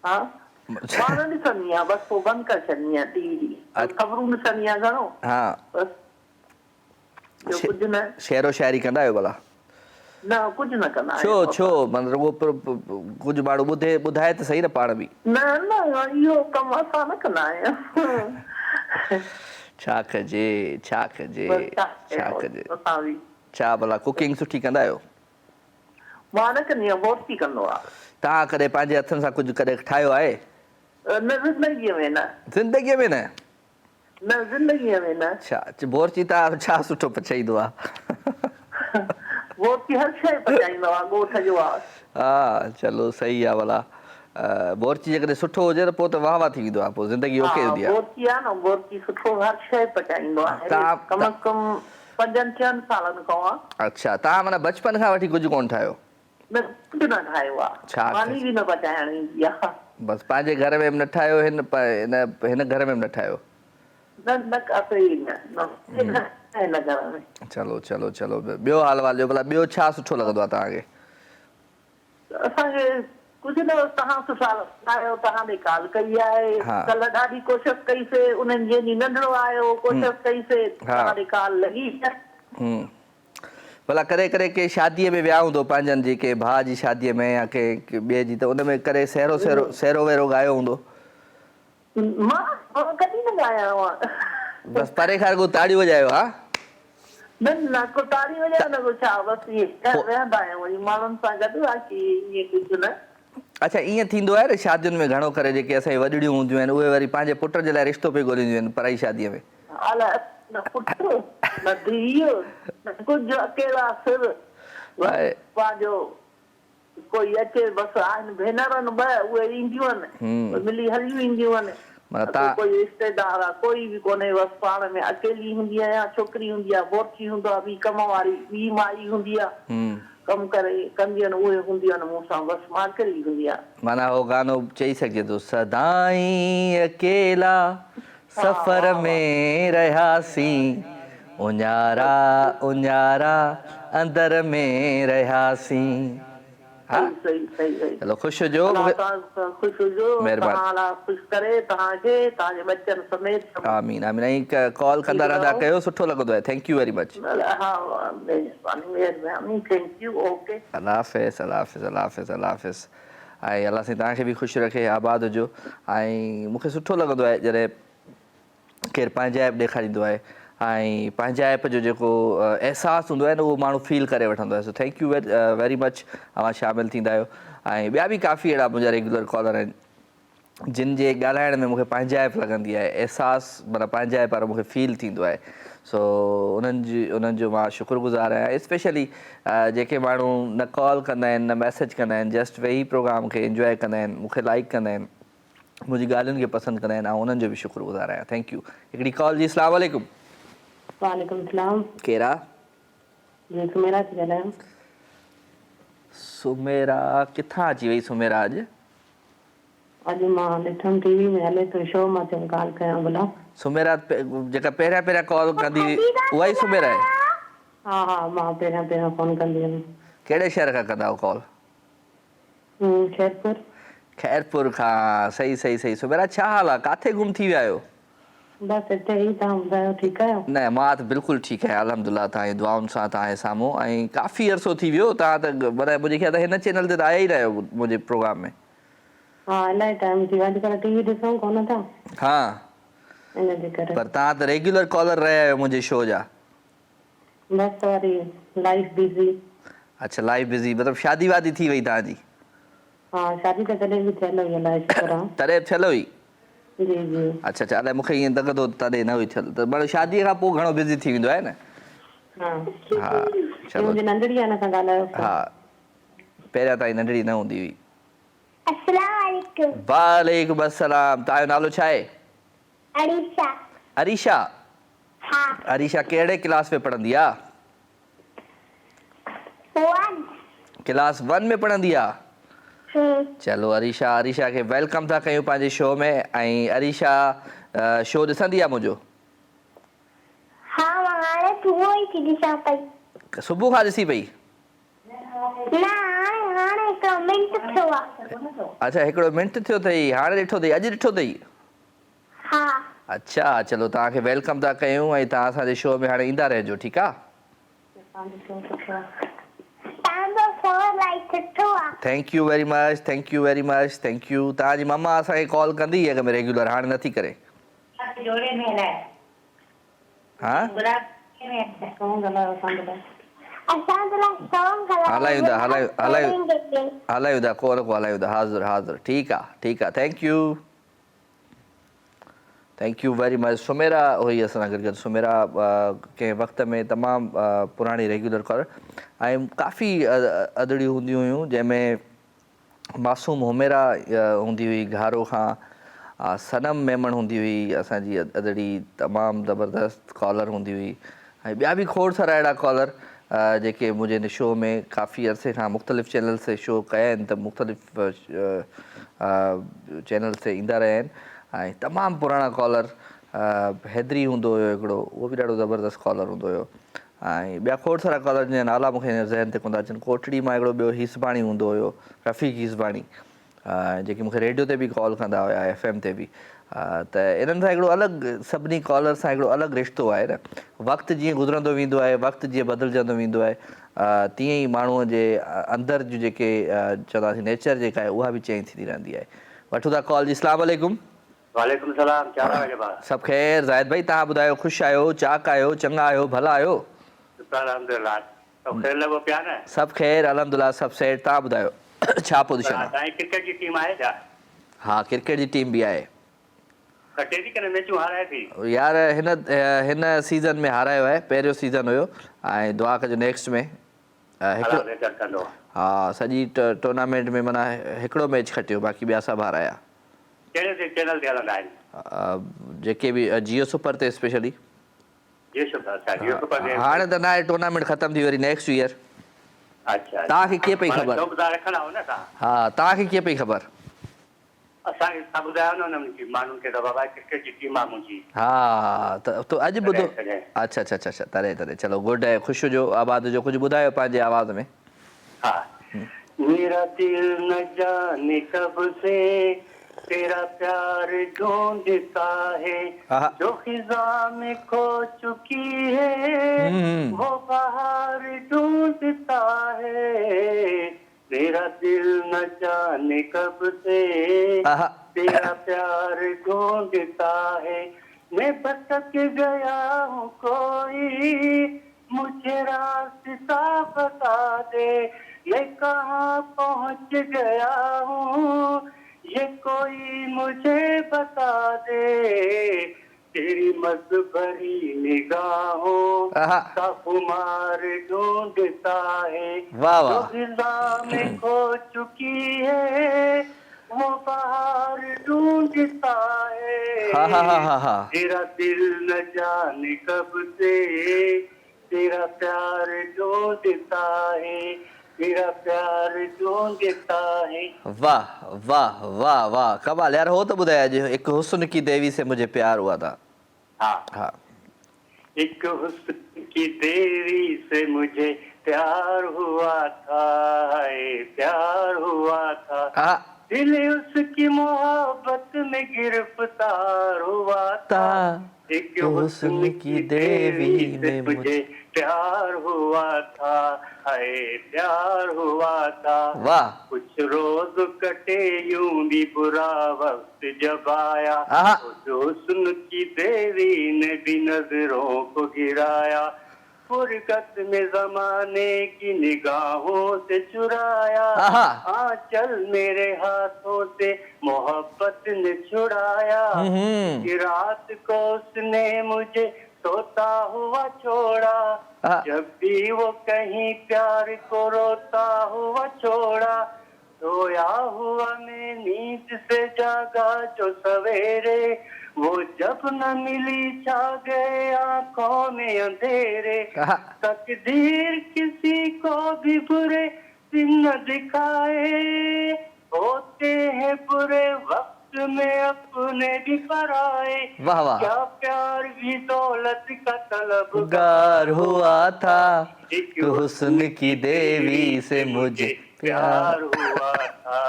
S6: हा मां न ॾिसंदी आहियां बसि पोइ बंदि करे छॾंदी आहियां टीवी ख़बरूं ॾिसंदी आहियां घणो
S2: हा
S6: बसि ॿियो कुझु न
S2: शेरो शाइरी कंदा आहियो भला
S6: न कुझु न कंदा
S2: छो मतिलबु उहो कुझु माण्हू ॿुधाए त सही न पाण बि
S6: न इहो कमु असां न कंदा आहियूं
S2: छा कजे छा भला कुकिंग सुठी कंदा आहियो
S6: मां न कंदी आहियां घोट थी कंदो आहे
S2: तव्हां कॾहिं पंहिंजे हथनि सां कुझु कॾहिं ठाहियो आहे
S6: न ज़िंदगीअ में न
S2: ज़िंदगीअ में
S6: न ज़िंदगीअ में न
S2: छा बोरची तव्हां छा सुठो पचाईंदो आहे
S6: बोरची हर शइ पचाईंदो आहे ॻोठ जो आहे
S2: हा चलो सही आहे भला बोरची जेकॾहिं सुठो हुजे त पोइ त वाह वाह थी वेंदो आहे पोइ ज़िंदगी ओके
S6: हा
S2: हूंदी आहे
S6: बोरची आहे न बोरची सुठो हर शइ पचाईंदो आहे कम से कम 5-6 सालनि खां आहे
S2: अच्छा तव्हां माना बचपन खां वठी कुझु कोन ठाहियो
S6: न कुझु न ठाहियो
S2: छा
S6: आहे मानी बि न पचाइण ईंदी आहे
S2: बसि पंहिंजे घर में बि न ठाहियो हिन घर में बि न ठाहियो
S6: न काथे न घर में
S2: चलो चलो चलो ॿियो हाल वाल ॿियो भला ॿियो छा सुठो लॻंदो आहे तव्हांखे
S6: असांखे कुझु न तव्हां सुठा आहियो तव्हां ॾे कॉल कई आहे
S2: हा।
S6: कल्ह ॾाढी कोशिशि कईसीं उन्हनि जंहिं ॾींहुं नंढिड़ो आयो कोशिशि कईसीं तव्हां ॾे कॉल लॻी
S2: भला करे करे के शादीअ में विया हूंदो पंहिंजनि जी के भाउ जी शादीअ में या के ॿिए जी त उन में करे सहरो वेरो ॻायो हूंदो
S6: मां कॾहिं न ॻाया हुआ
S2: बसि परे खां को ताड़ियूं वॼायो हा
S6: न को ताड़ी वॼायो न को छा बसि इहे वेहंदा आहियूं वरी माण्हुनि सां गॾु आहे की ईअं कुझु न
S2: अच्छा ईअं थींदो आहे न शादियुनि में घणो करे जेके असांजी वॾड़ियूं हूंदियूं आहिनि उहे वरी पंहिंजे पुट जे लाइ रिश्तो पई ॻोल्हींदियूं आहिनि पराई शादीअ में
S6: अलाए न पुटु न धीउ न कुझु अकेला सिर पंहिंजो कोई अचे बसि आहिनि भेनरनि ॿ उहे ईंदियूं आहिनि मिली हलियूं ईंदियूं आहिनि कोई रिश्तेदार आहे कोई बि कोन्हे बसि पाण में अकेली हूंदी आहे या छोकिरी हूंदी आहे बोरची हूंदो आहे ॿी कम वारी ॿी माई हूंदी आहे कमु करे कंदियूं आहिनि उहे हूंदियूं आहिनि मूंसां बसि मां अकेली हूंदी आहे
S2: माना हो गानो चई सघिजे थो सदाई अकेला सफ़र में रहियासीं उञारा उञारा अंदर में रहियासीं चलो ख़ुशि हुजो
S6: ख़ुशि हुजो ख़ुशि करे तव्हांखे तव्हांजे बचनि समेत
S2: आमीन आमीन ऐं कॉल कंदा रहंदा कयो सुठो लॻंदो आहे थैंक यू वेरी मच
S6: हा महिरबानी थैंक यू ओके
S2: अल्लाह हाफ़िज़ अल्लाह हाफ़िज़ अल्लाह हाफ़िज़ अल्लाह हाफ़िज़ ऐं अलाह साईं तव्हांखे बि ख़ुशि रखे आबाद हुजो ऐं मूंखे सुठो लॻंदो आहे जॾहिं केरु पंहिंजा ऐप ॾेखारींदो आहे ऐं पंहिंजा ऐप जो जेको अहसासु हूंदो आहे न उहो माण्हू फील करे वठंदो आहे so thank you very much तव्हां शामिलु थींदा आहियो ऐं ॿिया बि काफ़ी अहिड़ा मुंहिंजा रेगुलर कॉलर आहिनि जिन जे ॻाल्हाइण में मूंखे पंहिंजा ऐप लॻंदी आहे अहसासु माना पंहिंजा ऐप वारो मूंखे फील थींदो आहे सो उन्हनि जो मां शुक्रगुज़ार आहियां स्पेशली जेके माण्हू न कॉल कंदा आहिनि न मैसेज कंदा आहिनि जस्ट वेही प्रोग्राम खे इंजॉय कंदा आहिनि मूंखे लाइक कंदा आहिनि मुंहिंजी ॻाल्हियुनि खे पसंदि कंदा आहिनि ऐं उन्हनि जो बि शुक्रगुज़ार आहियां थैंक यू हिकिड़ी कॉल जी अस्सलाम वालेकुम
S7: वालेकुम सलाम
S2: केरु
S7: जी सुमेरा थी ॻाल्हायां
S2: सुमेरा किथां अची वई सुमेरा
S7: अॼु मां ॾिठमि टीवी में हले थो शो मां चयमि कॉल कयां भला
S2: सुमेरा जेका पहिरियां कॉल कंदी हुई उहा ई सुमेरा आहे
S7: हा हा मां पहिरियां फ़ोन कंदी हुयमि
S2: कहिड़े शहर खां कंदा आहियो कॉल
S7: शेरपुर
S2: खैरपुर खां सही सही सही सुमेरा छा हाल आहे किथे गुम थी विया आहियो
S7: बसि हिते ई तव्हां ॿुधायो ठीकु आहियो
S2: न मां त बिल्कुलु ठीकु आहियां अल्हम्दुलिल्लाह तव्हांजी दुआउनि सां तव्हांजे साम्हूं ऐं काफ़ी अरसो थी वियो तव्हां त माना मुंहिंजे ख्याल हिन चैनल ते त आया ई रहियो मुंहिंजे प्रोग्राम में
S7: हा इलाही टाइम थी वियो अॼुकल्ह टीवी ॾिसूं कोन था
S2: हा
S7: इनजे करे
S2: पर तव्हां त रेगुलर कॉलर रहिया आहियो मुंहिंजे शो जा
S7: बसि वरी लाइफ बिज़ी
S2: अच्छा लाइफ बिज़ी मतिलबु शादी वादी थी वई तव्हांजी
S7: हा शादी त तॾहिं बि थियल हुई अलाए शुक्र आहे
S2: तॾहिं थियल हुई
S7: जी जी
S2: अच्छा अच्छा अलाए मूंखे ईअं लॻंदो तॾहिं न हुई थियल त मतिलबु शादीअ खां पोइ घणो बिज़ी थी वेंदो आहे न
S7: हा
S2: हा चलो
S7: मुंहिंजी नंढड़ी आहे न सां ॻाल्हायो
S2: हा पहिरियां ताईं नंढड़ी न हूंदी हुई
S4: अस्सलाम वालेकुम
S2: वालेकुम अस्सलाम तव्हांजो नालो छा आहे
S4: अरीशा
S2: अरीशा
S4: हाँ
S2: अरीशा कहिड़े क्लास में पढ़ंदी आहे
S4: वन
S2: क्लास 1 में पढ़ंदी आहे चलो अरीशा खे वेलकम था कयूं पंहिंजे शो में ऐं अरीशा शो ॾिसंदी आहे मुंहिंजो
S4: हाँ मां हाणे सुबुह ई थी ॾिसां पई
S2: सुबुह खां ॾिसी पई
S4: न हाणे हिकिड़ो मिंट थियो आहे
S2: अच्छा हिकिड़ो मिंट थियो अथई हाणे ॾिठो अथई अॼु ॾिठो अथई
S4: हा
S2: अच्छा चलो तव्हांखे वेलकम था कयूं ऐं तव्हां असांजे शो में हाणे ईंदा रहिजो ठीकु आहे
S4: तव्हांजो शो इलाही सुठो आहे
S2: thank you very much thank U तव्हांजी मम्मा असांखे कॉल कंदी अॻ में रेगुलर हाणे नथी करे हा हलायूं था को न को हलायूं था हाज़ुर ठीकु आहे thank you thank you very much. Sumera हुई असां सां गॾु। सुमेरा कंहिं वक़्त में तमामु पुराणी रेगुलर कॉलर ऐं काफ़ी अदड़ियूं हूंदियूं हुयूं जंहिंमें मासूम हुमेरा हूंदी हुई घारो खां, सनम मेमन हूंदी हुई असांजी अदड़ी, तमामु ज़बरदस्त कॉलर हूंदी हुई ऐं ॿिया बि खोड़ सारा अहिड़ा कॉलर जेके मुंहिंजे हिन शो में काफ़ी अरसे खां मुख़्तलिफ़ चैनल ते शो कया आहिनि, त मुख़्तलिफ़ चैनल ते ईंदा रहिया आहिनि ऐं तमामु पुराणा कॉलर। हैदरी हूंदो हुयो हिकिड़ो, उहो बि ॾाढो ज़बरदस्त कॉलर हूंदो हुयो ऐं ॿिया खोड़ सारा कॉलर जंहिंजा नाला मूंखे ज़हन ते कोन था अचनि। कोटड़ी मां हिकिड़ो ॿियो हीसबाणी हूंदो हुयो, रफ़ीक हीसबाणी, जेके मूंखे रेडियो ते बि कॉल कंदा हुया, FM ते बि। त इन्हनि सां हिकिड़ो अलॻि, सभिनी कॉलर सां हिकिड़ो अलॻि रिश्तो आहे न। वक़्तु जीअं गुज़रंदो वेंदो आहे, वक़्तु जीअं बदिलजंदो वेंदो आहे, तीअं ई माण्हूअ जे अंदरि जूं जेके चवंदासीं नेचर जेका आहे उहा बि चेंज थींदी रहंदी आहे। वठूं था कॉल जी। अस्सलाम वालेकुम।
S8: वालेकुम सलाम, क्या हाल है भाई?
S2: सभु ख़ैर ज़ाहिद भाई, तव्हां ॿुधायो, ख़ुशि आहियो, चाक आहियो, चङा आहियो, भला आहियो?
S8: अल्हम्दुलिल्लाह, सब खेल लॻो पिया न?
S2: सभु ख़ैर अल्हम्दुलिल्लाह, सभु सेठ। तव्हां ॿुधायो छा पोज़ीशन आहे?
S8: तव्हांजी क्रिकेट जी टीम आहे छा?
S2: हा, क्रिकेट जी टीम बि आहे।
S8: कटे थी करे मैचूं हाराए थी?
S2: यार हिन सीज़न में हारायो आहे, पहिरियों सीज़न हुयो ऐं दुआ कजो नेक्स्ट में
S8: कंदो।
S2: हा, सॼी टूर्नामेंट में माना हिकिड़ो मैच खटियो, बाक़ी ॿिया सभु हाराया।
S8: कहिड़े चैनल ते हलंदा आहिनि?
S2: जेके बि जियो सुपर ते स्पेशली।
S8: जियो सुपर ते
S2: हाणे त न आहे, टूर्नामेंट ख़तम थी वरी नेक्स्ट ईयर।
S8: अच्छा,
S2: तव्हांखे कीअं पई ख़बर?
S8: रखंदा हो न तव्हां?
S2: हा, तव्हांखे कीअं पई ख़बर?
S8: असांखे तव्हां ॿुधायो न हुननि माण्हुनि खे त बाबा क्रिकेट जी टीम आहे मुंहिंजी।
S2: हा, त अॼु ॿुधो। अच्छा अच्छा अच्छा, तरे चलो, गुड आहे, ख़ुशि हुजो, आबाद हुजो। कुझु ॿुधायो पंहिंजे आवाज़ में।
S8: हा, मेरा दिल न जाने कब से तेरा प्यार ढूंढता है, जो खिज़ा में खो चुकी है वो बाहर ढूंढता है। मेरा दिल न जाने कब से तेरा प्यार ढूंढता है, मैं भटक गया हूँ, कोई मुझे रास्ता बता दे, मैं कहाँ पहुँच गया हूँ, ये कोई मुझे बता दे। तेरी मस्त भरी निगाहों का खुमार ढूंढता है, जो फिजा में खो चुकी है वो बाहर ढूंढता है। तेरा दिल न जाने कब से तेरा प्यार ढूंढता है, तेरा प्यार ढूंढता है।
S2: वाह वाह वाह वाह, कमाल यार। हो तो ॿुधाए अॼु, एक हुस्न की देवी से मुझे प्यार हुआ था।
S8: हाँ, एक हुस्न की देवी से मुझे प्यार हुआ था, प्यार हुआ था, दिल उसकी मोहब्बत में गिरफ्तार हुआ था। एक हुस्न की देवी से मुझे प्यार हुआ था, प्यार हुआ था।
S2: वाह,
S8: कुछ रोज कटे यूं भी बुरा वक्त जब आया, तो हुस्न की देवी ने भी नजरों को गिराया, फुरकत में जमाने की निगाहों से चुराया, आंचल मेरे हाथों से मोहब्बत ने छुड़ाया। कि रात को उसने मुझे सोता हुआ छोड़ा, जब भी वो कहीं प्यार को रोता हुआ छोड़ा, सोया हुआ मैं नींद से जागा जो सवेरे, वो जब न मिली छा गए आंखों में अंधेरे। तकदीर किसी को भी बुरे दिन न दिखाए, होते हैं बुरे वक्त में अपने भी पराए।
S2: वाह वाह,
S8: क्या प्यार भी दौलत का
S2: तलबगार हुआ था, एक हुस्न की देवी से मुझे प्यार हुआ था,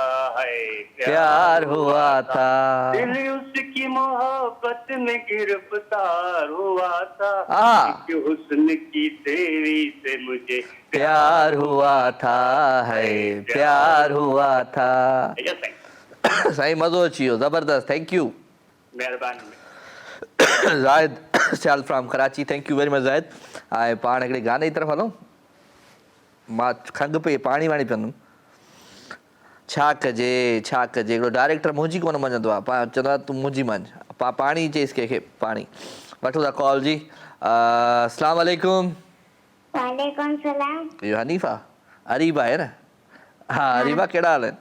S2: प्यार हुआ था,
S8: दिल उसकी मोहब्बत में गिरफ्तार हुआ था, एक हुस्न की देवी से मुझे
S2: प्यार हुआ था, है प्यार हुआ था। साईं मज़ो अची वियो, ज़बरदस्त, थैंक यू,
S8: महिरबानी।
S2: Zahid Sial from Karachi, thank you very much Zahid. ऐं पाण हिकिड़े गाने जी तरफ़ हलूं। मां खंघि पई, पाणी वाणी पीअंदुमि। छा कजे हिकिड़ो डायरेक्टर मुंहिंजी कोन मञंदो आहे, चवंदो आहे तूं मुंहिंजी मञ, पाणी चईसि कंहिंखे पाणी। वठो था कॉल जी। अस्सलाम वालेकुम।
S4: वालेकुम सलाम।
S2: इहो हनीफ़ा अरीबा आहे न? हाँ अरीबा कहिड़ा हाल आहिनि?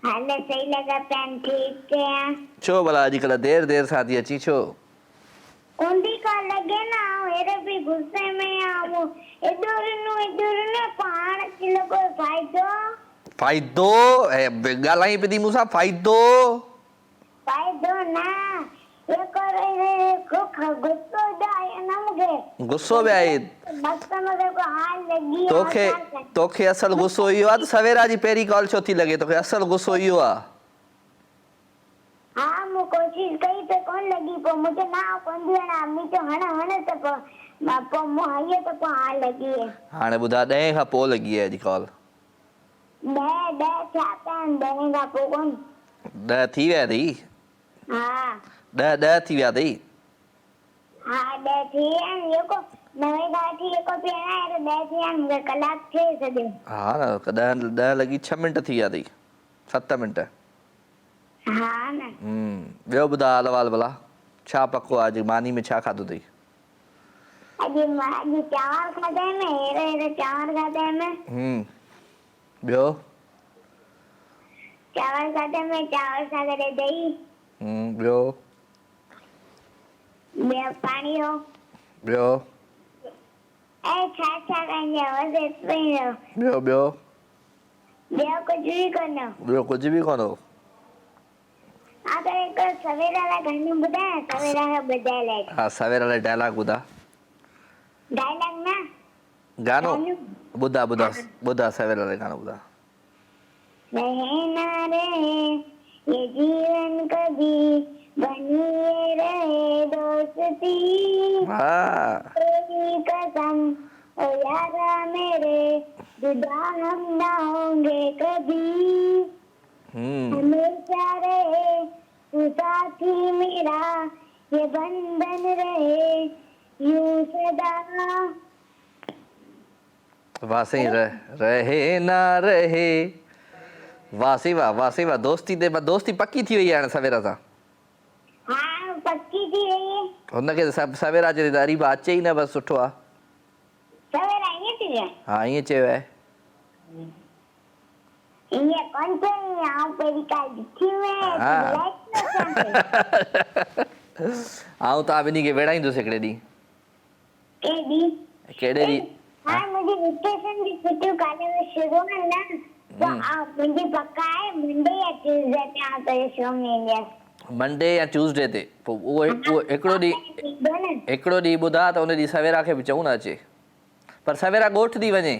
S4: हाल सही लॻा पिया आहिनि, ठीकु आहियां।
S2: छो भला अॼुकल्ह देर सां थी अची छो?
S4: ऊंधी का लॻे न हेरे बि गुस्से में आऊं इधर पाण की लॻो
S2: फ़ाइदो ॻाल्हाई पई थी मूंसां
S4: फ़ाइदो न ये करे गुस्सो जाए न मूंखे।
S2: गुस्सो बि आहे
S4: मस्त में को हाल लॻी
S2: तोखे असल गुस्सो इहो आहे त सवेरा जी पहिरीं कॉल छो थी लॻे? तोखे असल गुस्सो इहो आहे?
S4: हाँ मैं कोशिश कई तो कौन लगी पर मुझे ना कौन दिया ना अम्मी तो हण तो पर मुझे तो को हाल लगी है।
S2: हाणे ॿुधा 10 खां पोइ लॻी आहे अॼु कॉल।
S4: 10 छाता 10 का पोइ कौन
S2: 10 थी विया अथई?
S4: हाँ
S2: 10 थी विया अथई?
S4: हाँ 10 थी विया ये को नवे का थी ये को पीना है तो 10 थी विया मुझे कलाक थे सॼो।
S2: हाँ न 10 लॻी 6 मिंट थी विया अथई 7 मिंट।
S4: हाँ न
S2: ॿियो ॿुधा हाल वाल भला छा पको आहे अॼु मानी में छा खाधो अथई?
S4: अॼु चांवर खाधे में हेरे चांवर खाधे में
S2: ॿियो?
S4: चांवर खाधे में चांवर सां गॾु दही
S2: ॿियो?
S4: ॿियो पाणी हो
S2: ॿियो?
S4: ऐं छा खाईंदे बस एतिरो ई हो।
S2: ॿियो?
S4: ॿियो कुझु बि कोन हो।
S2: ॿियो कुझु बि कोन हो?
S4: हाँ तो एक सवेरा वाला गाना बुधाया सवेरा का बजाय लाइक।
S2: हाँ सवेरा वाला डायलॉग ॿुधा।
S4: डायलॉग ना
S2: गानो ॿुधा सवेरा वाला गानो ॿुधा।
S4: रहे ना रहे ये जीवन कभी बनी ये रहे दोस्ती तेरी कसम ओ यारा मेरे जुदा हम ना होंगे कभी हमेशा रहे तू साथी मेरा ये बंधन रहे यूं सदा।
S2: वासी रहे ना रहे वासी वाह दोस्ती पक्की थी वई आहे सवेरा सां।
S4: हाँ पक्की थी वई है।
S2: हुनखे सवेरा चई त अरीबा अचे ई न बस सुठो आहे।
S4: सवेरा ईअं थी विया?
S2: हाँ ईअं चयो आहे।
S4: ये कौन से यहाँ पे काल दिखी में
S2: आऊं तव्हां ॿिन्ही खे वेड़ाईंदुसि हिकिड़े ॾींहुं। कहिड़े ॾींहुं?
S4: हाँ मुझे वेकेशन की छुट्टी काले में शुरू है ना तो आप मुझे पक्का है मंडे या ट्यूसडे पे आप तो शो में इंडिया
S2: मंडे या ट्यूसडे ते पोइ उहो हिकिड़ो ॾींहुं ॿुधा त उन ॾींहुं सवेरा खे बि चऊं न अचे पर सवेरा ॻोठ थी वञे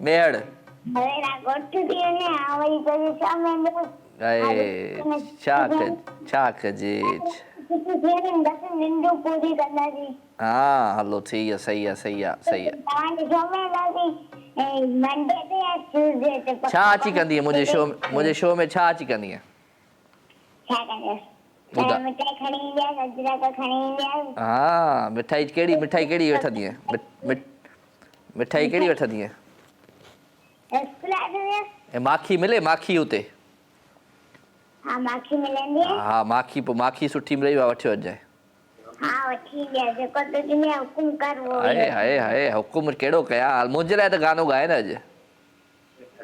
S2: मेहड़।
S4: सवेरा ॻोठ थी वञे हाँ वरी तो शो में
S2: छा कजे
S4: निंडू पूरी करना जी।
S2: हाँ हलो सही आहे
S4: मंडे ते या ट्यूसडे ते
S2: छा अची कंदी मुंहिंजे शो में छा अची कंदी?
S4: छा कंदे मिठाई खणी ईंदी आहे गजरा का खणी ईंदी आहे।
S2: हाँ मिठाई कहिड़ी वठंदी आहे? मिठाई कहिड़ी वठंदी आहे?
S4: रसगुल्ला
S2: माखी मिले माखी हुते?
S4: हाँ माखी मिलंदी है।
S2: हाँ माखी सुठी मिले वठी वञजांइ।
S4: हाँ वठी ॾिया जेको तुंहिंजे हुकुम कर वो।
S2: हाय हुकुम कहिड़ो कयां मुंहिंजे लाइ त गानो ॻाए न अॼु।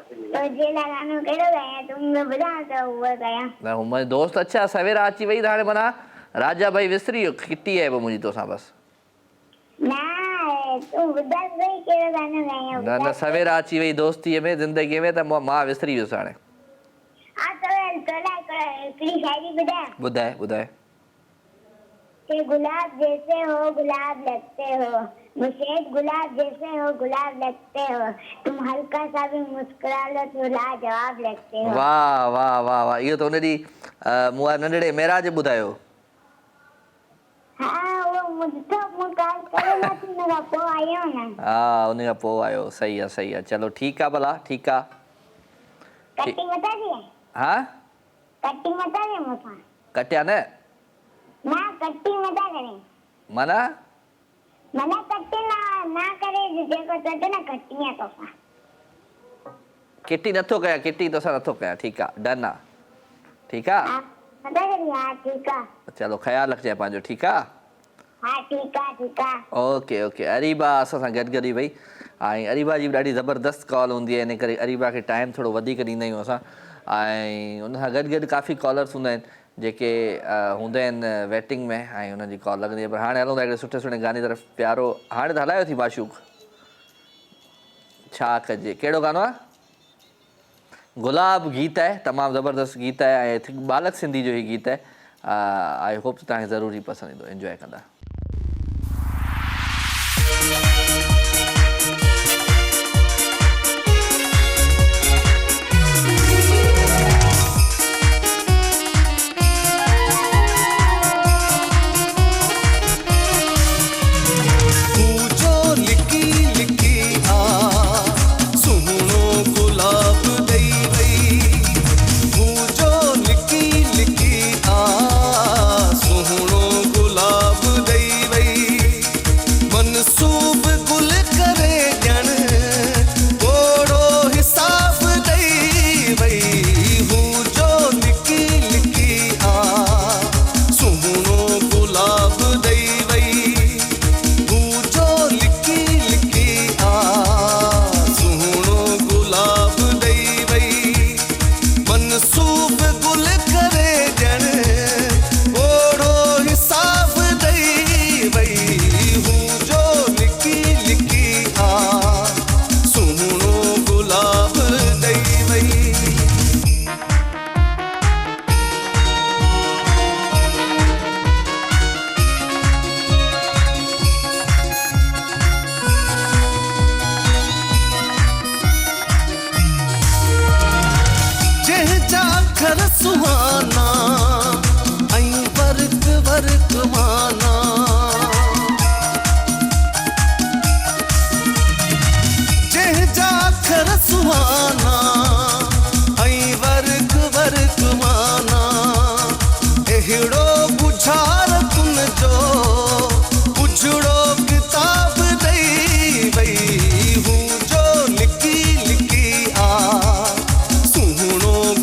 S4: तुंहिंजे लाइ गानो कहिड़ो ॻायां तूं मूंखे ॿुधाए त उहो ॻायां।
S2: न मुंहिंजो दोस्त अच्छा सवेरा अची वई त हाणे माना राजा भाई विसरी वियो किटी आहे मुंहिंजी तोसां बसि।
S4: न तूं ॿुधाए भई कहिड़ो गानो ॻायां।
S2: न सवेरा अची वई दोस्तीअ में ज़िंदगीअ में त मां विसरी वियुसि हाणे।
S4: हाँ तो हिकिड़ी शायरी
S2: ॿुधाए।
S4: कि गुलाब जैसे हो गुलाब लगते हो मुझे गुलाब जैसे हो गुलाब लगते हो तुम हल्का सा भी मुस्कुरा लो तो लाजवाब लगते हो।
S2: वाह इहो त उन ॾींहुं मूं नंढड़े मेराज ॿुधायो।
S4: हाँ वो मुझको मुकाल करे ना तू मेरा पो आयो ना।
S2: हाँ उन खां पोइ आयो सही आहे चलो ठीकु आहे भला ठीकु आहे।
S4: कटिंग बता दिए?
S2: हाँ
S4: कटिंग बता दिए मुझे?
S2: कटिया न
S4: ना कटिंग बता करें
S2: मना
S4: कटिंग ना करे जेको चते ना कटिंग तो सा
S2: किटी नथो कयां तोसां नथो कयां ठीकु आहे डन आहे ठीकु आहे
S4: हाँ ठीक है।
S2: चलो ख्याल रखिजे पंहिंजो, ठीकु आहे?
S4: हाँ ठीक है।
S2: Okay okay. अरीबा असां सां गॾु गॾु भई ऐं अरीबा जी बि ॾाढी ज़बरदस्त कॉल हूंदी आहे, इन करे अरीबा खे टाइम थोरो वधीक ॾींदा आहियूं असां। ऐं उन सां गॾु गॾु काफ़ी कॉलर्स हूंदा आहिनि जेके हूंदा आहिनि वेटिंग में ऐं उन्हनि जी कॉल लॻंदी आहे। पर हाणे हलूं था हिकिड़े सुठे सुठे गाने तरफ़। प्यारो हाणे त हलायो थी माशूक, छा कजे, कहिड़ो गानो आहे? गुलाब गीत आहे, तमामु ज़बरदस्त गीत आहे ऐं थिंक बालक सिंधी जो ही गीत आहे। आई होप तव्हांखे ज़रूरी पसंदि ईंदो, एंजॉय कंदा।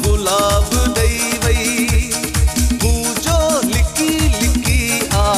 S9: गुलाब दई वई, हू जो लिकी लिकी आ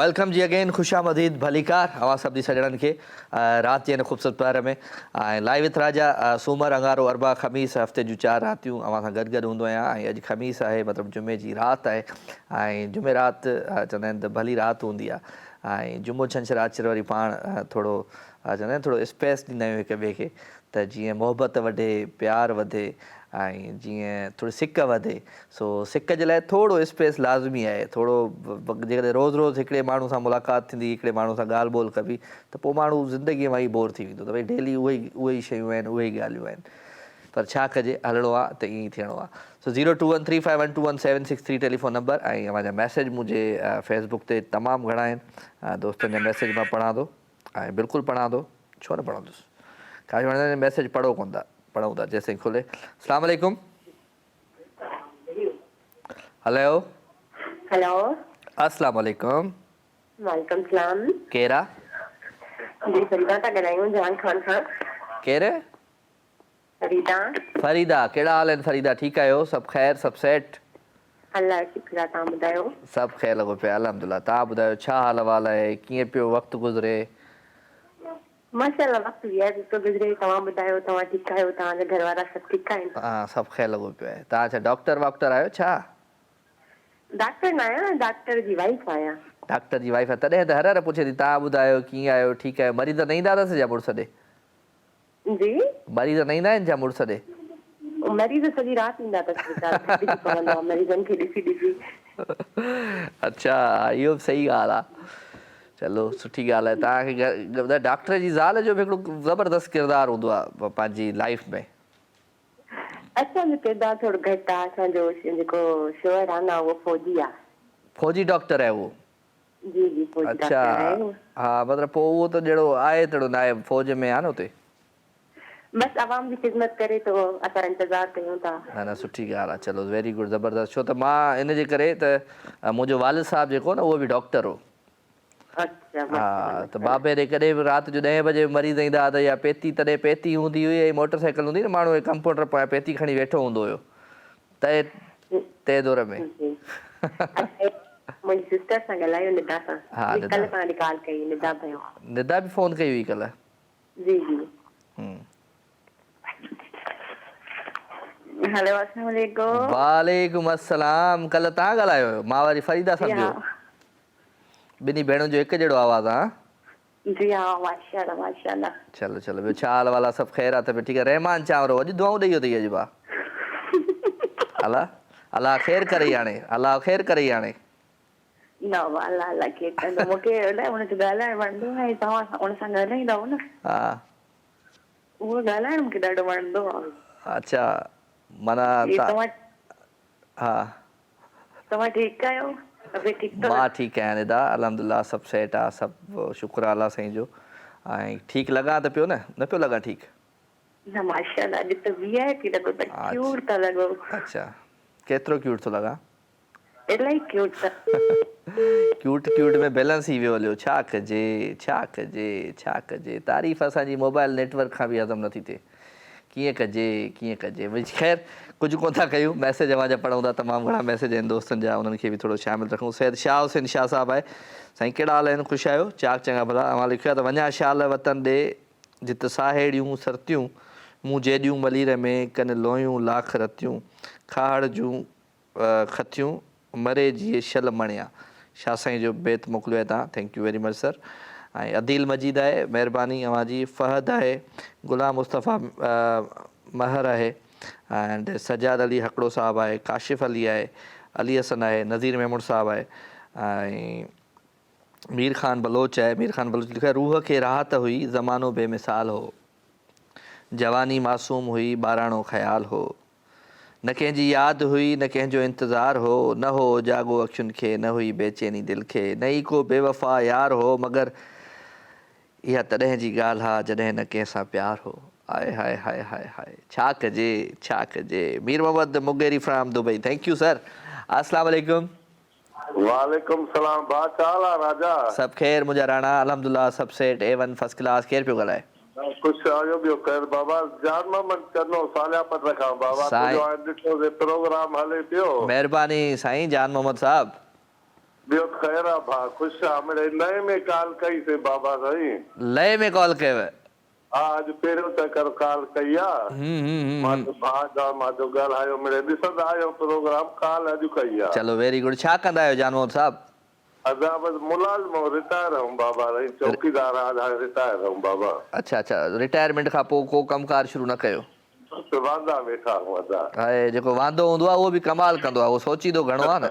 S2: वेलकम जी अगेन खुशामदीद भलीकार अवां सभ जी सॼणनि खे राति जे हिन ख़ूबसूरत पहर में ऐं लाइव विथ राजा सूमर अंगारो अरबा ख़मीस हफ़्ते जूं 4 रातियूं अवां सां गॾु हूंदो आहियां ऐं अॼु ख़मीस आहे मतिलबु जुमे जी राति आहे ऐं जुमे राति चवंदा आहिनि त भली राति हूंदी आहे ऐं जुमो छंछरु आचर वरी पाण थोरो चवंदा आहिनि थोरो स्पेस ॾींदा आहियूं हिक ॿिए खे त जीअं मोहबत वधे प्यार वधे ऐं जीअं थोरी सिक वधे सो सिक जे लाइ थोरो स्पेस लाज़मी आहे थोरो जेकॾहिं रोज़ु रोज़ु हिकिड़े माण्हू सां मुलाक़ात थींदी हिकिड़े माण्हू सां ॻाल्हि ॿोल कबी त पोइ माण्हू ज़िंदगीअ मां ई बोर थी वेंदो त भई डेली उहे ई शयूं आहिनि उहे ई ॻाल्हियूं आहिनि पर छा कजे हलणो आहे त ईअं ई थियणो आहे सो 02135121763 टेलीफोन नंबर ऐं अव्हांजा मैसेज मुंहिंजे फेसबुक ते तमामु घणा आहिनि दोस्तनि जा मैसेज मां पढ़ां थो ऐं बिल्कुलु पढ़ां थो छो न पढ़ंदुसि काफ़ी वणंदा मैसेज पढ़ो कोन था पढ़ूं था जेसिताईं खुले अस्सलाम वालेकुम हेलो
S7: हेलो
S2: अस्सलाम वालेकुम
S7: वालेकुम सलाम
S2: केरा
S7: जी फरीदा था ॻाल्हायूं जहान खान खां
S2: केरे
S7: फरीदा
S2: फरीदा कहिड़ा हाल आहिनि फरीदा ठीकु आहियो सभु ख़ैर सभु सेट
S7: अल्लाह जो शुक्र आहे तव्हां ॿुधायो
S2: सभु ख़ैर लॻो पिया अल्हम्दुलिल्लाह तव्हां ॿुधायो छा हाल अहिवाल आहे कीअं पियो वक़्तु गुज़रे
S7: माशाअल्लाह वक़्तु वीआईपी तो गुज़रे तव्हां ॿुधायो तव्हां ठीकु आहियो तव्हांजा घर वारा सभु ठीकु आहिनि
S2: हा सभु ख़ैर लॻो पियो आहे तव्हां छा डॉक्टर वॉक्टर आहियो छा
S7: डॉक्टर न आहियां डॉक्टर जी वाइफ आहियां
S2: डॉक्टर जी वाइफ आहे तॾहिं त हर हर पुछे थी तव्हां ॿुधायो कीअं आहियो ठीकु आहियो मरीज़ न ईंदा अथसि छा मुड़ुस ॾे
S7: जी
S2: मरीज़ न ईंदा आहिनि छा मुड़ुस ॾे
S7: मरीज़ सॼी राति ईंदा अथसि वीचारा पवंदो आहे मरीज़नि खे ॾिसी ॾिसी
S2: अच्छा इहो बि सही ॻाल्हि आहे चलो सुठी ॻाल्हि आहे तव्हांखे डॉक्टर जी ज़ाल जो बि हिकिड़ो ज़बरदस्त किरदारु हूंदो आहे पंहिंजी लाइफ में
S7: असांजो किरदारु थोरो घटि आहे असांजो जेको शोहर आहे न उहो फौजी आहे
S2: फौजी डॉक्टर आहे उहो
S7: जी जी फौजी डॉक्टर
S2: अच्छा
S7: आहे
S2: हा मतिलबु पोइ उहो त जहिड़ो आहे तहिड़ो न आहे फ़ौज में आहे न हुते
S7: बस आवाम जी ख़िदमत करे तो असां इंतज़ारु कयूं था
S2: न सुठी ॻाल्हि आहे चलो वेरी गुड ज़बरदस्त छो त मां इन जे करे त मुंहिंजो वालिद साहिबु जेको न उहो बि डॉक्टर हो
S7: अच्छा
S2: हा त बाबे ॾे कॾहिं बि राति जो 10 बजे मरीज़ ईंदा त या पेती तॾहिं पेती हूंदी हुई ऐं मोटर साइकिल हूंदी न माण्हू कंपाउंडर पाए पेती खणी वेठो हूंदो हुयो तए दौर में
S7: मुंहिंजी सिस्टर सां ॻाल्हायो निदा सां
S2: हा
S7: कल्ह तव्हांजी कॉल कई निदा भयो
S2: निदा बि फ़ोन कई हुई कल्ह
S7: जी जी हेलो अस्सलाम वालेकुम
S2: वालेकुम अस्सलाम कल्ह तव्हां ॻाल्हायो हुयो मां वरी फरीदा सम्झो ॿिनी भेणुनि जो हिकु जहिड़ो आवाज़ु आहे
S7: जी हा माशाअल्लाह माशाअल्लाह
S2: चलो चलो ॿियो छा हाल वाला सभु ख़ैर आहे त ठीकु आहे रहमान चांवर अॼु दुआऊं ॾेई अथई अॼु भाउ अलाह अलाह ख़ैर करे हाणे अलाह ख़ैर करे हाणे
S7: न अलाह अलाह के कंदो मूंखे अलाए हुनखे ॻाल्हाइण वणंदो आहे तव्हां हुन सां ॻाल्हाईंदा हो न
S2: हा
S7: उहो ॻाल्हाइण मूंखे ॾाढो वणंदो आहे
S2: अच्छा माना हा
S7: तव्हां ठीकु आहियो
S2: मां ठीकु आहियां निदा अल्हम्दुलिल्लाह सभु सेट आहे सभु शुक्र आहे अलाह साईं जो ऐं ठीकु लॻा त पियो न पियो लॻा ठीकु
S7: न माशाअल्लाह अॼु त वीआईपी लॻो त क्यूट था लॻो
S2: अच्छा केतिरो क्यूट थो लॻा
S7: इलाही क्यूट
S2: क्यूट में बैलेंस ई वियो हलियो छा कजे तारीफ़ असांजी मोबाइल नेटवर्क खां बि हज़म नथी थिए कीअं कजे भई ख़ैर कुझु कोन था कयूं मैसेज अवांजा पढ़ूं था तमामु घणा मैसेज आहिनि दोस्तनि जा उन्हनि खे बि थोरो शामिलु रखूं सैद शाह हुसैन शाह साहिबु आहे साईं कहिड़ा हाल आहिनि ख़ुशि आहियो चाक चङा भला अवां लिखियो आहे त वञा शाल वतन ॾे जित साहेड़ियूं सरतियूं मूं जेॾियूं मलीर में कन लोयूं लाख रतियूं खाड़ जूं खतियूं मरे जीअं शल मणिया शाह साईं जो बेत मोकिलियो आहे तव्हां thank you very much sir ऐं अदील मजीद आहे महिरबानी अवांजी फ़हद आहे गुलाम मुस्तफ़ा महर आहे एंड सजाद अली हकड़ो साहिबु आहे काशिफ़ अली आहे अली हसन आहे नज़ीर मेमुण साहिबु आहे ऐं मीर ख़ान बलोच आहे मीर ख़ान बलोच लिखियो आहे रूह खे राहत हुई ज़मानो बेमिसाल हो जवानी मासूम हुई ॿाराणो ख़्याल हो न कंहिंजी यादि हुई न कंहिंजो इंतज़ारु हो न हो जाॻो अखियुनि खे न हुई बेचैनी दिलि खे न ई को बेवफ़ा यार हो मगर इहा तॾहिं जी ॻाल्हि आहे जॾहिं न कंहिंसां प्यार हो हाय हाय हाय हाय हाय छा कजे Mir Mohammad Mugheri from Dubai thank you sir अस्सलाम वालेकुम
S5: वालेकुम सलाम बा चाल आहे राजा
S2: सभु ख़ैर मुंहिंजा राणा अल्हम्दुलिल्लाह सभु सेट A1 फर्स्ट क्लास केरु पियो ॻाल्हाए
S5: कुझु आयो ॿियो कर बाबा जान मोहम्मद चनो सालियापत रखां बाबा तुंहिंजो ॾिठो प्रोग्राम हले पियो
S2: महिरबानी साईं जान मोहम्मद साहब
S9: ॿियो ख़ैर आहे भाउ ख़ुशि आहे मिड़े नए में कॉल कई से बाबा साईं
S2: लय में कॉल कयव
S9: हा अॼु पहिरियों चकर कॉल कई आहे मां त भाउ जा मां जो ॻाल्हायो मिड़े ॾिसंदा आहियो प्रोग्राम कॉल अॼु कई आहे
S2: चलो वेरी गुड छा कंदा आहियो जानवर साहब
S9: असां बसि मुलाज़िम रिटायर आहियूं बाबा साईं चौकीदार हाणे रिटायर आहियूं बाबा
S2: अच्छा अच्छा रिटायरमेंट खां पोइ को कमकार शुरू न कयो
S9: वांदा वेठा आहियूं असां
S2: ऐं जेको वांदो हूंदो आहे उहो बि कमाल कंदो आहे उहो सोचींदो घणो आहे न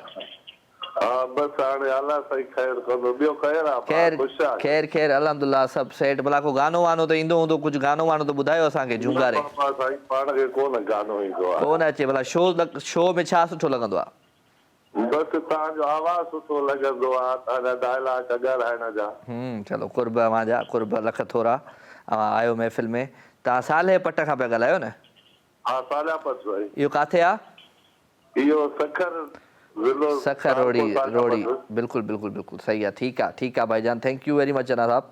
S9: हा बसि हाणे अलाह साईं ख़ैर कंदो ॿियो ख़ैर आहे
S2: ख़ैर
S9: ख़ुशि आहे
S2: ख़ैर ख़ैर अल्हम्दुलिल्लाह सभु सेठ भला को गानो वानो त ईंदो हूंदो कुझु गानो वानो त ॿुधायो असांखे झूंगारे
S9: बाबा साईं पाण खे कोन गानो ईंदो आहे
S2: कोन अचे भला शो में छा सुठो लॻंदो आहे
S9: बसि तव्हांजो आवाज़ सुठो लॻंदो आहे तव्हांजा डायलॉग ॻाल्हाइण जा
S2: चलो कुर्ब अवां जा कुर्ब लख थोरा अवां आयो महफ़िल में तव्हां साले पट खां पिया ॻाल्हायो न
S9: हा सालियापत साईं
S2: इहो किथे आहे
S9: इहो सखर
S2: सखर रोड़ी रोड़ी बिल्कुलु बिल्कुलु बिल्कुलु सही आहे ठीक आहे भाईजान थैंक यू वेरी मच अना साहब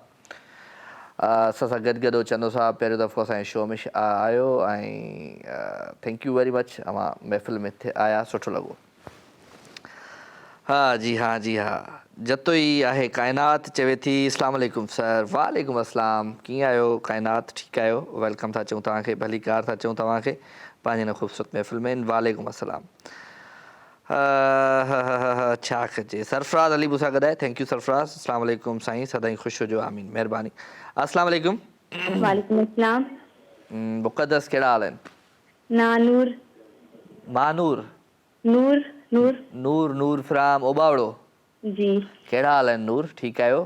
S2: असां सां गॾु चंदो साहब पहिरियों दफ़ो असांजे शो में आयो ऐं थैंक यू वेरी मच अवां महफ़िल में आया सुठो लॻो हाँ जी हाँ जतो ई आहे काइनात चवे थी अस्सलाम वालेकुम सर वालेकुम अस्सलाम कीअं आहियो काइनात ठीकु आहियो वेलकम था चऊं तव्हांखे भली कार था चऊं तव्हांखे पंहिंजे हिन ख़ूबसूरत महफ़िल में वालेकुम अस्सलाम छा कजे सरफराज़ अली मूंसां गॾु आहे थैंक यू सरफराज़ अस्सलाम वालेकुम साईं सदाईं ख़ुशि हुजो आमीन महिरबानी अस्सलाम वालेकुम
S7: वालेकुम अस्सलाम
S2: मुक़द्दस कहिड़ा हाल आहिनि
S7: नानूर
S2: मानूर
S7: नूर नूर
S2: नूर नूर फ्राम ओबावड़ो
S7: जी
S2: कहिड़ा हाल आहिनि नूर ठीकु आहियो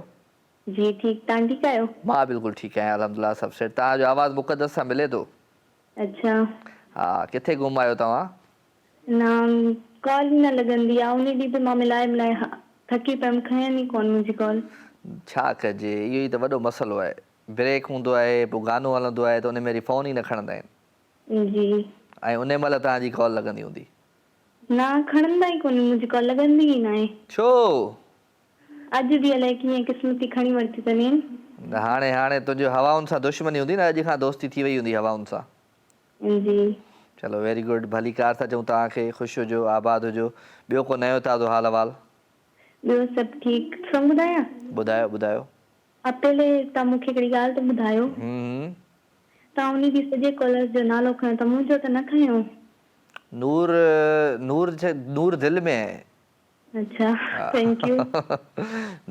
S7: जी ठीक तव्हां ठीकु आहियो
S2: मां बिल्कुलु ठीकु आहियां अल्हम्दुलिल्लाह सभु सेठ तव्हांजो आवाज़ु मुक़द्दस सां मिले थो
S7: अच्छा
S2: हा किथे गुम आहियो तव्हां
S7: ना कॉल न लॻंदी आहे उन ॾींहुं बि मां मिलाए थकी पियमि खयनि ई कोन मुंहिंजी कॉल
S2: छा कजे इहो ई त वॾो मसइलो आहे ब्रेक हूंदो आहे पोइ गानो हलंदो आहे त उन में वरी फ़ोन ई न खणंदा आहिनि
S7: जी
S2: ऐं उन महिल तव्हांजी कॉल लॻंदी हूंदी
S7: ना खणंदा ई कोन मुंहिंजी कॉल लॻंदी ई न आहे
S2: छो
S7: अॼु बि अलाए कीअं क़िस्मती खणी वरिती अथनि
S2: हाणे तुंहिंजो हवाउनि सां दुश्मनी हूंदी न अॼु खां दोस्ती थी वई हूंदी हवाउनि सां
S7: जी
S2: चलो वेरी गुड भली कार था चऊं तव्हांखे ख़ुशि हुजो आबाद हुजो ॿियो को नयो ताज़ो हाल अहवाल
S7: ॿियो सभु ठीकु सभु ॿुधायां
S2: ॿुधायो
S7: पहले तव्हां मूंखे हिकिड़ी ॻाल्हि त ॿुधायो तव्हां उन ॾींहुं सॼे कॉलर जो नालो खयो त मुंहिंजो त न खयो
S2: नूर नूर नूर दिल में है
S7: अच्छा थैंक यू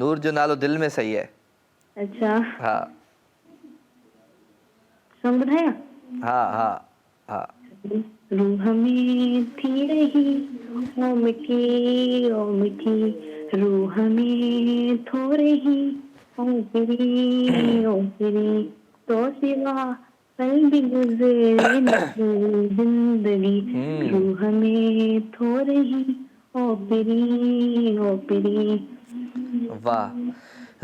S2: नूर जो नालो दिल में सही है
S7: अच्छा
S2: हाँ
S7: सभु ॿुधायां
S2: हाँ
S7: रूह में थी रही ओ मिठी रूह में थो रही ओ पिरी तो सिवा पल भी गुजरे जिंदगी रूह में थो रही ओ पिरी
S2: वाह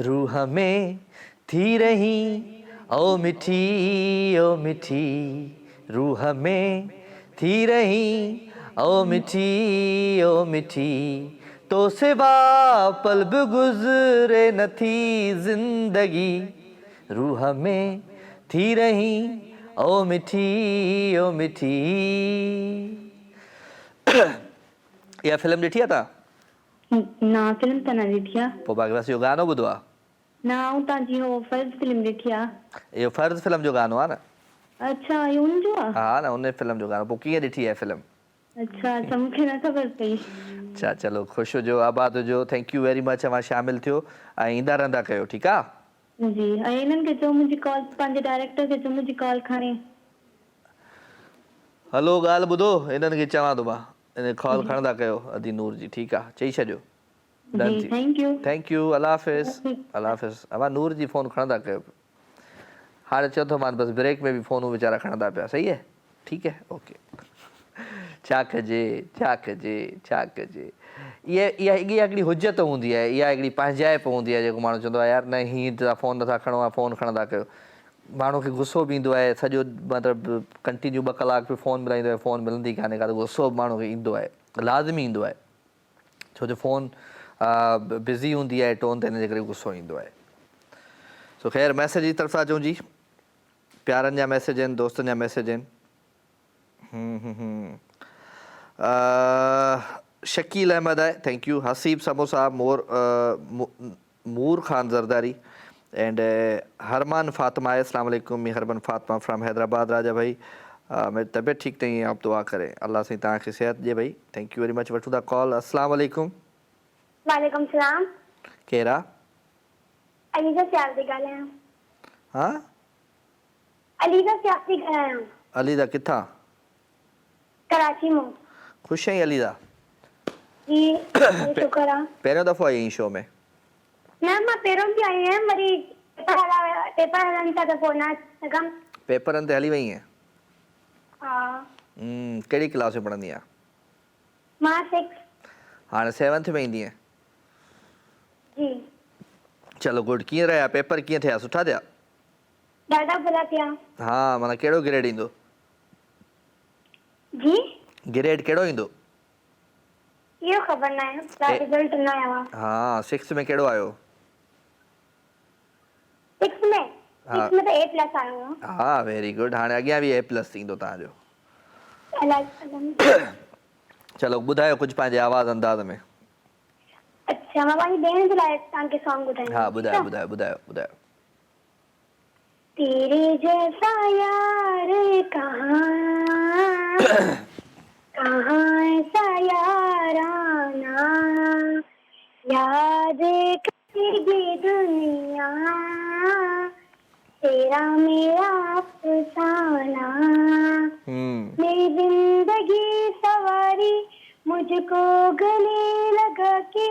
S2: रूह में थी रही ओ मिठी रूह में थी रही ओ मिठी तो सिवा पल भी गुजरे न थी जिंदगी रूह में थी रही ओ मिठी इहा फिल्म ॾिठी आहे तव्हां
S7: ना फिल्म त न ॾिठी आहे
S2: पोइ बाक़ी बसि इहो गानो ॿुधो आहे
S7: ना ऐं तव्हांजी हो फर्ज़ फिल्म ॾिठी आहे
S2: इहो फर्ज़ फिल्म जो गानो आहे न
S7: अच्छा इहो उनजो आहे
S2: हा न उन फिल्म जो गानो पोइ कीअं ॾिठी आहे फिल्म
S7: अच्छा मूंखे न ख़बर पई
S2: अच्छा चलो ख़ुशि हुजो आबाद हुजो थैंक यू वेरी मच अवां शामिलु थियो ऐं ईंदा रहंदा कयो ठीकु आहे
S7: जी ऐं इन्हनि खे चओ मुंहिंजी कॉल पंहिंजे डायरेक्टर खे चओ मुंहिंजी कॉल खणे
S2: हलो ॻाल्हि ॿुधो हिननि खे चवां थो मां इन कॉल खणंदा कयो अदी नूर जी ठीकु आहे चई छॾियो थैंक यू अल्लाह हाफ़िज़ अवां नूर जी फ़ोन खणंदा कयो हाणे चओ थो मां बसि ब्रेक में बि फ़ोनूं वीचारा खणंदा पिया सही आहे ठीकु आहे ओके छा कजे इहा हिकिड़ी हुजत हूंदी आहे इहा हिकिड़ी पंहिंजाइप हूंदी आहे जेको माण्हू चवंदो आहे यार न हीअं त फ़ोन नथा खणो आहे फ़ोन खणंदा कयो माण्हू खे गुस्सो बि ईंदो आहे सॼो मतिलबु कंटिन्यू 2 कलाक बि फ़ोन मिलाईंदो आहे फ़ोन मिलंदी कान्हे का त गुस्सो बि माण्हू खे ईंदो आहे लाज़मी ईंदो आहे छो जो फ़ोन बिज़ी हूंदी आहे टोन त हिन जे करे गुस्सो ईंदो आहे सो ख़ैर मैसेज जी तरफ़ां अचूं जी प्यारनि जा मैसेज आहिनि दोस्तनि जा मैसेज आहिनि शकील अहमद है, थैंक यू. हसीब समोसा, मूर खान जरदारी एंड हरमान फातिमा है. अस्सलाम वालेकुम. मी हरमान फातिमा फ्राम हैदराबाद. राजा भाई मेरी तबीयत ठीक नहीं है, आप दुआ करें अल्लाह से तव्हांखे सेहत ॾिए भाई. Thank you very much. वठूं था कॉल. अस्सलाम वालेकुम.
S7: वालेकुम सलाम.
S2: केरु आहे?
S7: अलीजा सियार थी ॻाल्हायां.
S2: हा
S7: अलीजा सियार थी ॻाल्हायां.
S2: अलीदा किथां?
S7: कराची मां.
S2: ख़ुशि आहीं अलीदा?
S7: जी शुक्र आहे.
S2: पहिरियों दफ़ो आई आहीं शो में?
S7: न मां पहिरों बि आई आहियां, वरी पेपर हलनि था त पोइ न सघां.
S2: पेपरनि ते हली वई आहीं?
S7: हा.
S2: कहिड़ी क्लास में पढ़ंदी आहीं?
S7: मां 6.
S2: हाणे 7th में ईंदी आहीं?
S7: जी.
S2: चलो गुड. कीअं रहिया पेपर? कीअं थिया? सुठा थिया?
S7: ॾाढा भला थिया.
S2: हा माना कहिड़ो ग्रेड ईंदो?
S7: जी
S2: ग्रेड कहिड़ो ईंदो?
S7: इहो ख़बर न आहे, रिजल्ट न आयो आहे.
S2: हा 6 में कहिड़ो आयो?
S7: 6 में
S2: हाँ.
S7: 6 में त A+ आयो आहे.
S2: हा वेरी गुड. हाणे अॻियां बि A+ थींदो तव्हांजो. चलो ॿुधायो कुझु पंहिंजे आवाज़ अंदाज़ में.
S7: अच्छा मां पंहिंजी भेण जे लाइ तव्हांखे सॉन्ग ॿुधाईंदमि.
S2: हाँ ॿुधायो ॿुधायो ॿुधायो ॿुधायो.
S7: तेरे जैसा यार कहाँ ऐसा याराना, याद करेगी दुनिया तेरा मेरा अफसाना. मेरी जिंदगी सवारी मुझको गले लगा के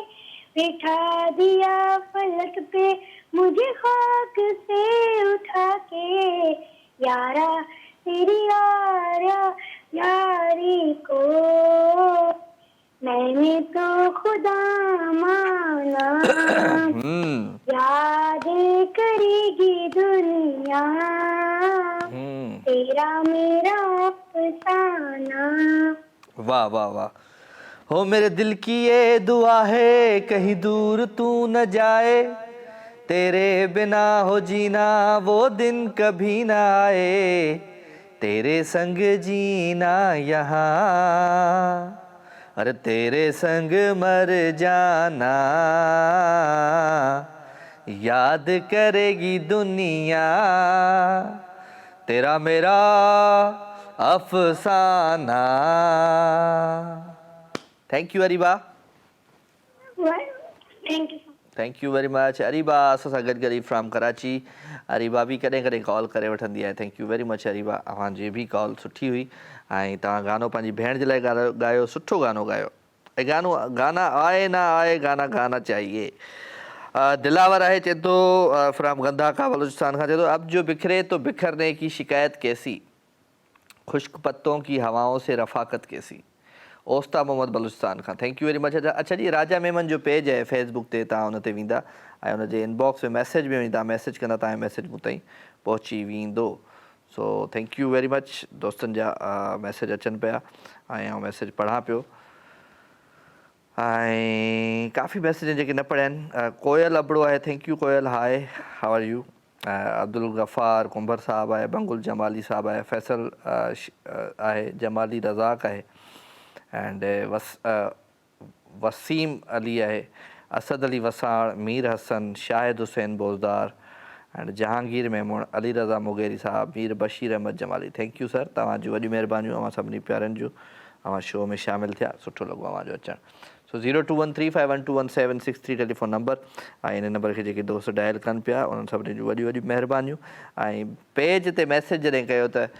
S7: बिठा दिया फलक पे, मुझे खाक से उठा के. यारा तेरी यारी को मैंने तो खुदा माना, याद करेगी दुनिया तेरा मेरा अफसाना.
S2: वाह वाह वाह. हो मेरे दिल की ये दुआ है कहीं दूर तू न जाए, तेरे बिना हो जीना वो दिन कभी ना आए, तेरे संग जीना यहाँ अरे तेरे संग मर जाना, याद करेगी दुनिया तेरा मेरा अफसाना. Thank you Areeba.
S7: Thank you.
S2: Thank you very much. Areeba असां सां गॾु गॾु फ्राम कराची. अरीबा बि कॾहिं कॾहिं कॉल करे वठंदी आहे. Thank you very much Areeba. तव्हांजी बि कॉल सुठी हुई ऐं तव्हां गानो पंहिंजी भेण जे लाइ ॻायो. सुठो गानो ॻायो. ऐं गाना आए ना आए गाना गाना चाहिए. दिलावर आहे चए थो फ्राम गंदा का बलूचिस्तान खां, चए थो अब जो बिखरे तो बिखरने की शिकायत कैसी, खुश्क पत्तों की हवाओं से रफ़ाकत कैसी. ओस्ता मोहम्मद बलूचिस्तान खां. Thank you very much. अच्छा जी राजा मेमन जो पेज आहे फेसबुक ते, तव्हां हुन ते वेंदा ऐं हुनजे इनबॉक्स में मैसेज में वेंदा, मैसेज कंदा तव्हांजो मैसेज मूं ताईं पहुची वेंदो. So thank you very much. दोस्तनि जा मैसेज अचनि पिया ऐं आउं मैसेज पढ़ां पियो ऐं काफ़ी मैसेज जेके न पढ़िया आहिनि. कोयल अबड़ो आहे. Thank you Koyal. Hi how are you. Abdul Ghaffar Kumbhar sahab आहे. बंगुल जमाली साहब आहे. फैसल आहे. जमाली रज़ाक आहे एंड वसीम अली आहे. Asad Ali Wassan, Mir Hassan, Shahid Hussain Bozdar and Jahangir Memon, Ali Raza Mugheri sahab, Mir Bashir Ahmed Jamali. Thank you sir. तव्हांजूं वॾियूं महिरबानियूं. अवां सभिनी प्यारनि जूं. अवां शो में शामिलु थिया. सुठो लॻो अवांजो अचणु. सो 0213512176 टेलीफोन नंबर ऐं हिन नंबर खे जेके दोस्त डायल कनि पिया उन्हनि सभिनी जूं वॾियूं वॾियूं महिरबानियूं. ऐं पेज ते मैसेज जॾहिं कयो त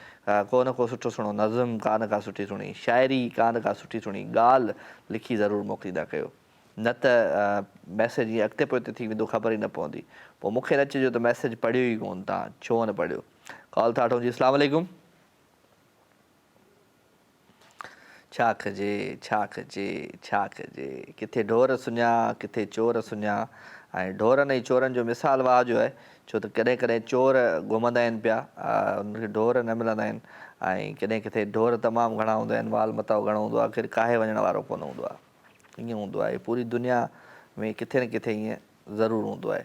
S2: को न को सुठो सुहिणो नज़म, का न का सुठी सुहिणी शाइरी, का न का सुठी सुहिणी ॻाल्हि लिखी ज़रूरु मोकिलींदा कयो. न त मैसेज ईअं अॻिते पोइ थी वेंदो, ख़बर ई न पवंदी. पोइ मूंखे न चइजो त मैसेज पढ़ियो ई कोन तव्हां, छो न पढ़ियो. कॉल था वठूं जी. अस्सलाम वालेकुम. छा कजे छा कजे छा कजे. किथे ढोर सुञा किथे चोर सुञा. ऐं ढोरनि ऐं चोरनि जो मिसाल वाह जो आहे, छो त कॾहिं कॾहिं चोर घुमंदा आहिनि पिया, उनखे ढोर न मिलंदा आहिनि. ऐं कॾहिं किथे ढोर तमामु घणा हूंदा आहिनि, वाल मताओ घणो हूंदो आहे, आख़िर काहे वञण वारो कोन हूंदो आहे. ईअं हूंदो आहे पूरी दुनिया में, किथे न किथे ईअं ज़रूरु हूंदो आहे.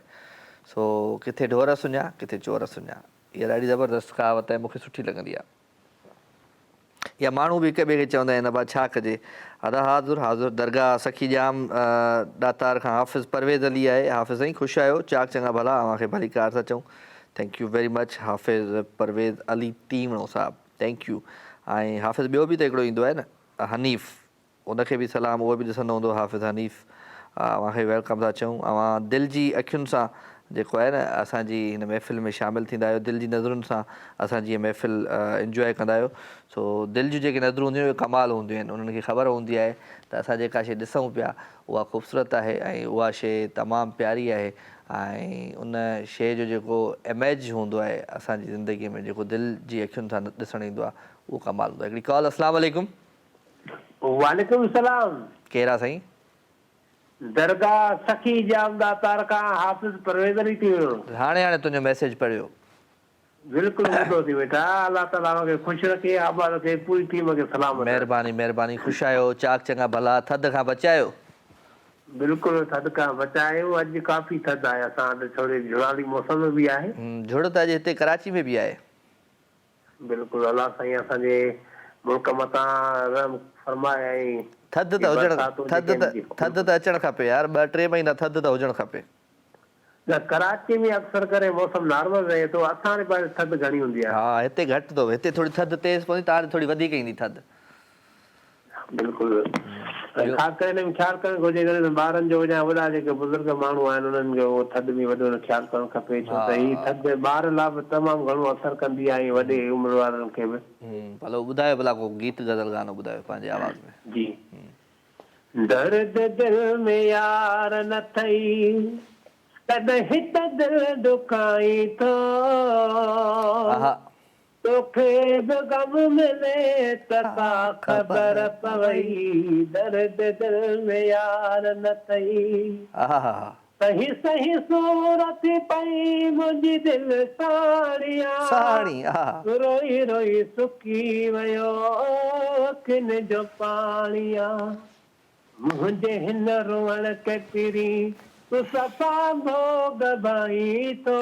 S2: सो किथे ढोर सुञा किथे चोर सुञा. इहा ॾाढी ज़बरदस्त कहावत आहे, मूंखे सुठी लॻंदी आहे. या माण्हू बि हिक ॿिए खे चवंदा आहिनि भाउ छा कजे। अदा हाज़ुर हाज़ुर दरगाह सखी जाम दातार खां हाफ़िज़ परवेज़ अली आहे। हाफ़िज़ साईं ख़ुशि आहियो, चाक चङा भला, अव्हांखे भली कार था चऊं। थैंक यू वेरी मच हाफ़िज़ परवेज़ अली टीमणो साहब, थैंक यू। ऐं हाफ़िज़ ॿियो बि त हिकिड़ो ईंदो आहे न हनीफ़, उनखे बि सलाम, उहो बि ॾिसंदो हूंदो हाफ़िज़ हनीफ़, अव्हांखे वेलकम था चऊं। अव्हां दिलि जी अखियुनि सां जेको आहे न असांजी हिन महफ़िल में शामिलु थींदा आहियो, दिलि जी नज़रुनि सां असांजी हीअ महफ़िल इंजॉय कंदा आहियो। सो दिलि जूं जेके नज़रूं हूंदियूं आहिनि उहे कमाल हूंदियूं आहिनि, उन्हनि खे ख़बर हूंदी आहे त असां जेका शइ ॾिसूं पिया उहा ख़ूबसूरत आहे ऐं उहा शइ तमामु प्यारी आहे ऐं उन शइ जो जेको इमेज हूंदो आहे असांजी ज़िंदगीअ में जेको दिलि जी अखियुनि सां ॾिसणु ईंदो आहे उहो कमाल हूंदो आहे। हिकिड़ी कॉल, अस्सलाम वालेकुम।
S5: वालेकुम सलाम।
S2: केरु आहे साईं?
S5: दरगाह सखी जाम दातार खां हाफ़िज़ परवेज़ अली थी वियो।
S2: हाणे तुंहिंजो मैसेज पढ़ियो।
S5: बिल्कुलु ॿुधो थी वेठा। अलाह ताला खे ख़ुशि रखे, आबाद रखे, पूरी टीम खे सलाम।
S2: महिरबानी महिरबानी, ख़ुशि आहियो, चाक चङा भला, थधि खां बचायो।
S5: बिल्कुलु थधि खां बचायो। अॼु काफ़ी थधि आहे, असां वटि थोरी जुड़ाली मौसम बि आहे।
S2: झुड़ त अॼु हिते कराची में बि आहे।
S5: बिल्कुलु अलाह साईं असांजे मुल्क मथां रहम फरमाए। ऐं
S2: थधि त अचणु खपे यार, 2-3 महीना थधि त हुजणु खपे।
S5: कराची में अक्सर करे मौसम नॉर्मल रहे थो, असांजे पासे थधि घणी हूंदी आहे।
S2: हा हिते घटि थो, हिते थोरी थधि तेज़ पवंदी, तव्हां थोरी वधीक ईंदी थधि।
S5: बिल्कुलु ख़ासि करे हिन में ख़्यालु करणु घुरिजे, ॿारनि जो या वॾा जेके बुज़ुर्ग माण्हू आहिनि उन्हनि जो थधि में वॾो ख़्यालु करणु खपे, छो त हीअ थधि ॿार लाइ बि तमामु घणो असरु कंदी आहे, वॾे उमिरि वारनि खे बि।
S2: भलो ॿुधायो भला को गीत गज़ल गानो ॿुधायो पंहिंजे आवाज़ में।
S5: जी। दर्द दिल में यार न थई तॾहिं त दिल दुखाई थो, तोखे बि गम मिले त का ख़बर पवई, दर्द दिल में यार न थई। सही सही सूरत पई मुंहिंजी दिल साड़िया, रोई रोई सुकी वियो अखियुनि जो पाणिया, मुंहिंजे हिन रोअण के किरी तूं सफ़ा भोग भाई थो,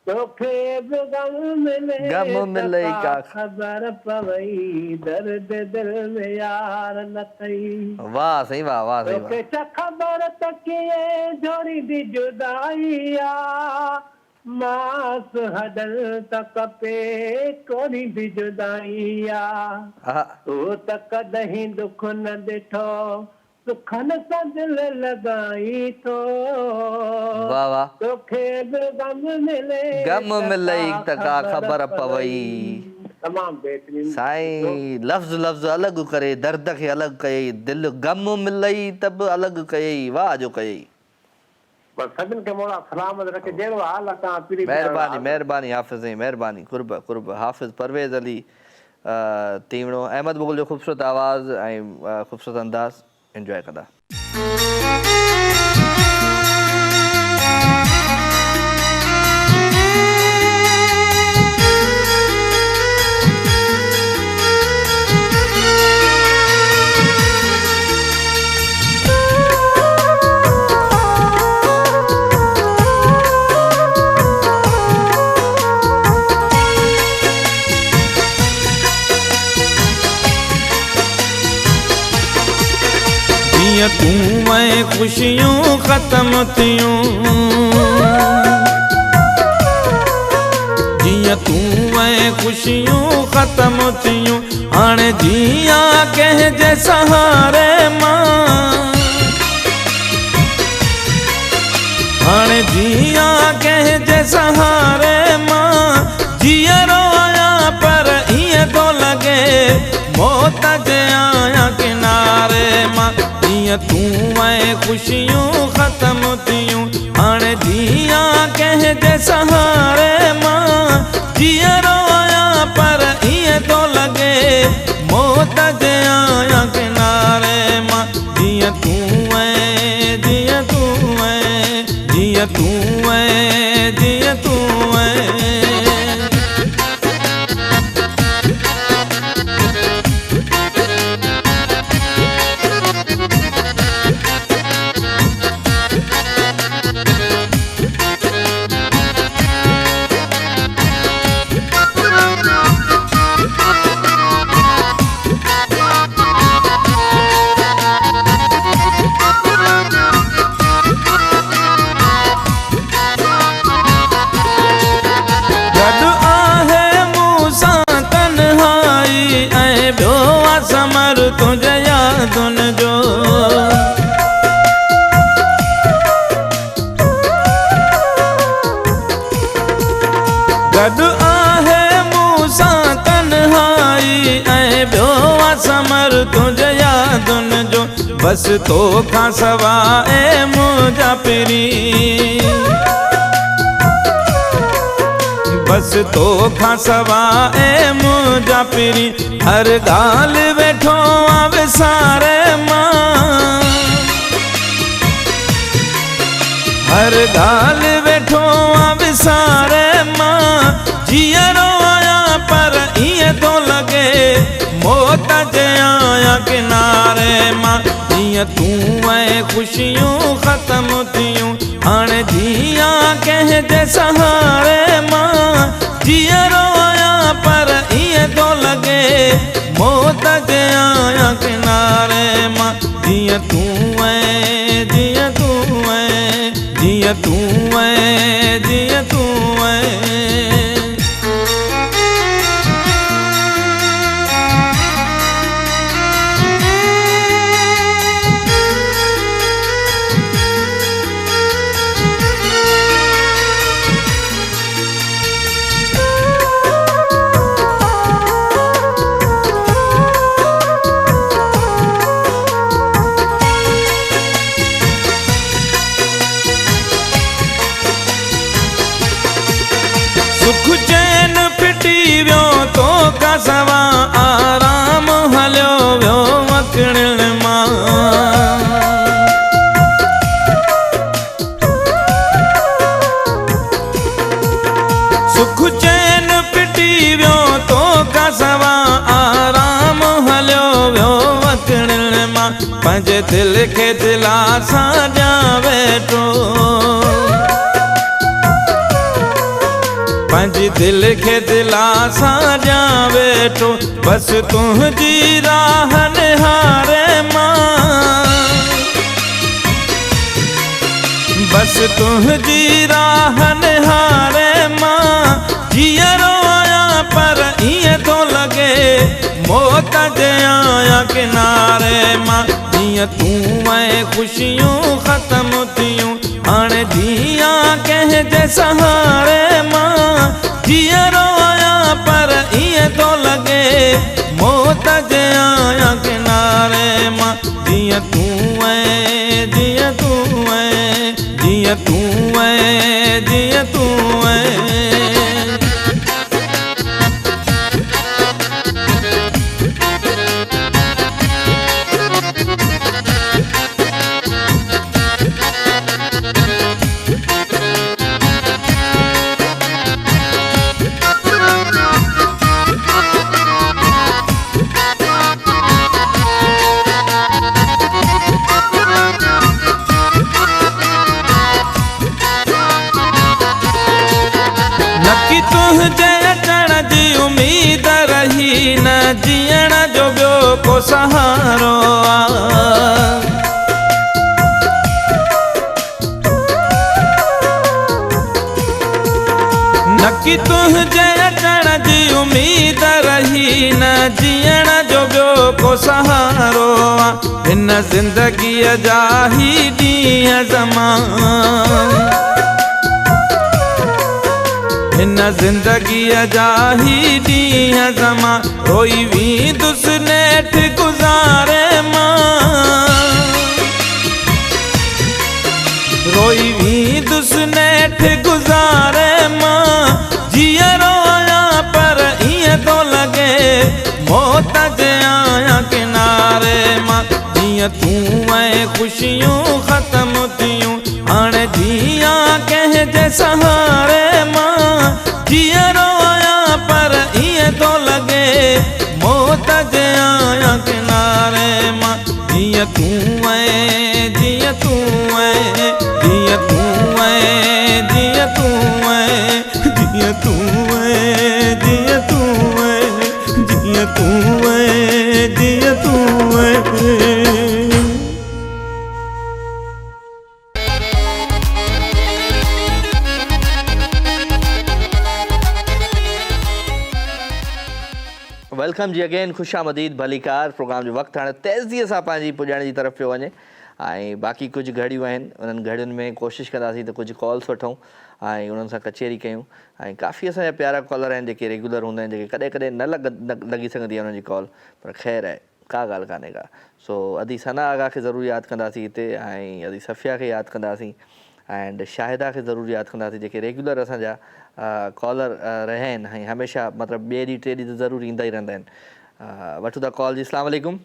S5: तोखे बि गम मिले का ख़बर पवई, दर्द दिल में यार न थई।
S2: वाह सही, वाह वाह सही।
S5: तोखे छा ख़बर त कीअं जोड़ींदी जुदाई आ, मास हडल त कपे कोरींदी जुदाई आ, तूं त कॾहिं दुख न ॾिठो सुखन सां दिल लॻाई थो,
S2: वाह वाह।
S5: तोखे बि गम मिले
S2: त का ख़बर पवई।
S5: तमामु बहितरीन
S2: साईं, लफ़्ज़ लफ़्ज़ अलॻि करे दर्द खे अलॻि कयई, दिलि गम मिलई त बि अलॻि कयई, वाह जो कयई।
S5: सभिनि खे मोड़ा सलामत रखे, जहिड़ो हाल आहे तव्हां पीरी।
S2: महिरबानी महिरबानी हाफ़िज़ साईं, महिरबानी। कुर्ब कुर्ब हाफ़िज़ परवेज़ अली तीवणो, अहमद मुग़ल जो ख़ूबसूरत आवाज़ ऐं ख़ूबसूरत अंदाज़ एंजॉय कंदा।
S3: तूं मैं खुशियूं ख़त्म थियूं, जीअं तूं मैं खुशियूं ख़त्म थियूं, हाणे जीअं कंहिंजे सहारे मां, हाणे जीअं कंहिंजे सहारे मां, जीअरो आहियां पर ईअं थो लॻे मौत जे आहियां किनारे मां, तूं मैं खुशियूं ख़त्म थियूं, हाणे जीअं कंहिंजे सहारे मां, जीअरो आहियां पर ईअं थो लॻे मौत जे आहियां किनारे मां, जीअं तूं ऐं जीअं तूं ऐं जीअं तूं ऐं जीअं तूं ऐं।
S10: गॾु आहे मूंसां तन्हाई ऐं ॿियो आहे समर तुंहिंजे यादुनि जो बसि तोखां सवाइ मुंहिंजा पिरी बसि तोखां सवाइ मुंहिंजा पिरी हर ॻाल्हि वेठो आहे विसारे मां हर ॻाल्हि वेठो आहे विसारे मां जीअरो आहियां पर ईअं थो लॻे मौत जे आहियां किनारे मां जीअं तूं ऐं ख़ुशियूं ख़तमु थियूं हाणे जीअं कंहिंजे सहारे मां जीअरो आहियां पर ईअं थो लॻे मौत जे आहियां किनारे मां जीअं तूं ऐं जीअं तूं ऐं जीअं तूं ऐं जीअं तूं ऐं सुख चैन फिटी वियो तोखां सवा आराम हलियो वियो वकड़ण मां सुख चैन फिटी वियो तोखां सवा आराम हलियो वियो वकड़ण मां पंहिंजे दिलि खे दिलासा ॾियां वेठो पंहिंजी दिलि खे दिलासा ॾियां वेठो बसि तुंहिंजी राह निहारे मां बसि तुंहिंजी राह निहारे मां जीअरो आहियां पर ईअं थो लॻे मौत जे आहियां किनारे मां जीअं तूं ऐं ख़ुशियूं ख़तमु थियूं हाणे जीअं कंहिंजे सहारे मां जीअरो आहियां पर ईअं थो लॻे मौत जे आहियां किनारे मां जीअं तूं ऐं जीअं तूं ऐं जीअं तूं ऐं जीअं तूं ऐं तुंहिंजे अचण जी उम्मीद रही न जीअण जो ॿियो को सहारो नकी तुंहिंजे अचण जी उम्मीद रही न जीअण जो ॿियो को सहारो हिन ज़िंदगीअ जा ही ॾींहं ज़मान हिन ज़िंदगीअ जा ही ॾींहं ज़मा रोई वेंदुसि नेठ गुज़ारे मां रोई वेंदुसि नेठ गुज़ारे मां जीअरो आहियां पर ईअं थो लॻे मौत जे आहियां किनारे मां जीअं तूं ऐं ख़ुशियूं ख़तमु थियूं हाणे जीअं कंहिंजे सहारे मां जीअरो आहियां पर ईअं थो लॻे मौत जे आहियां किनारे मां जीअं तूं ऐं जीअं तूं ऐं जीअं तूं ऐं जीअं तूं ऐं जीअं तूं ऐं जीअं तूं ऐं जीअं तूं ऐं जीअं तूं ऐं
S2: वेलकम जी अगेन ख़ुशामदीद भलीकार प्रोग्राम जो वक़्तु हाणे तेज़ीअ सां पंहिंजी पुॼण जी तरफ़ पियो वञे ऐं बाक़ी कुझु घड़ियूं आहिनि उन्हनि घड़ियुनि में कोशिशि कंदासीं त कुझु कॉल्स वठूं ऐं उन्हनि सां कचेरी कयूं ऐं काफ़ी असांजा प्यारा कॉलर आहिनि जेके रेगुलर हूंदा आहिनि जेके कॾहिं कॾहिं लॻी सघंदी आहे उन्हनि जी कॉल पर ख़ैर आहे का ॻाल्हि कान्हे का सो अदी सना आगा खे ज़रूरु यादि कंदासीं हिते ऐं अदी सफ़िया खे यादि कंदासीं एंड शाहिदा खे ज़रूरु यादि कंदासीं जेके रेगुलर असांजा कॉलर रहिया आहिनि ऐं हमेशह मतिलबु ॿिए ॾींहुं टे ॾींहं त ज़रूरु ईंदा ई रहंदा आहिनि। वठूं था कॉल जी। अस्सलाम वालेकुम।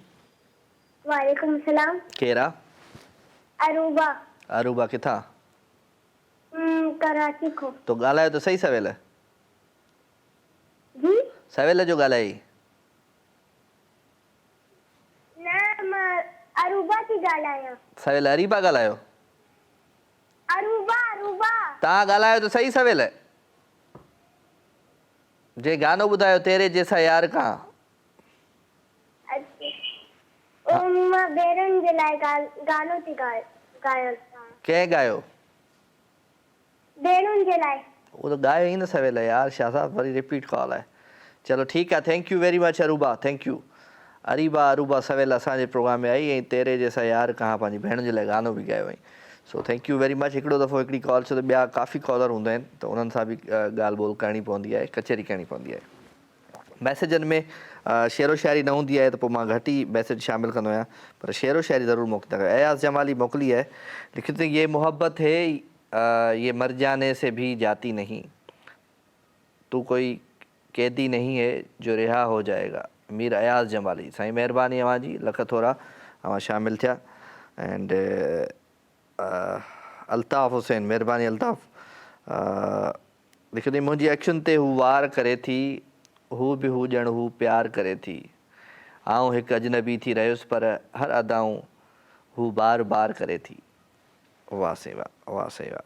S11: वालेकुम सलाम।
S2: केरु आहे?
S11: अरूबा।
S2: अरूबा किथां?
S11: कराची को।
S2: तो ॻाल्हायो त सही सवेल?
S11: जी
S2: सवेल जो ॻाल्हाई?
S11: न मां अरूबा थी ॻाल्हायां।
S2: सवेल अरीबा ॻाल्हायो?
S11: Aruba Aruba.
S2: तव्हां ॻाल्हायो त सही सवेल जे गानो ॿुधायो तेरे जैसा यार कहाँ।
S11: मां ॿेरनि जे लाइ गानो थी ॻायो।
S2: कंहिं ॻायो?
S11: ॿेरुनि जे लाइ।
S2: वो तो ॻायो ई न सवेल यार शाह साहब वरी रिपीट कॉल आहे। चलो ठीकु आहे thank you very much Aruba thank U. Aruba सवेल असांजे प्रोग्राम में आई ऐं तेरे जैसा यार कहाँ पंहिंजी भेण जे लाइ गानो बि ॻायो हुई। So thank you very much. हिकिड़ो दफ़ो हिकिड़ी कॉल छो त ॿिया काफ़ी कॉलर हूंदा आहिनि त उन्हनि सां बि ॻाल्हि ॿोल करणी पवंदी आहे कचहरी करणी पवंदी आहे। मैसेजनि में शेरो शाइरी न हूंदी आहे त पोइ मां घटि ई मैसेज शामिलु कंदो आहियां पर शेरो शाइरी ज़रूरु मोकिलींदा कयो। अयाज़ जमाली मोकिली है लिखित ये मोहब्बत है ये मर जाने से भी जाती नहीं तू कोई कैदी नहीं है जो रिहा हो जाएगा। मीर अयाज़ जमाली साईं महिरबानी अवां जी लख थोरा अवां शामिलु थिया एंड अल्ताफ़ हुसैन महिरबानी अल्ताफ़ लिखियो मुंहिंजी अखियुनि ते हू वार करे थी हू बि हू ॼण हू प्यार करे थी आऊं हिकु अजनबी थी रहियुसि पर हर अदाऊं हू बार बार करे थी। वाह सेवा वाह सेवा।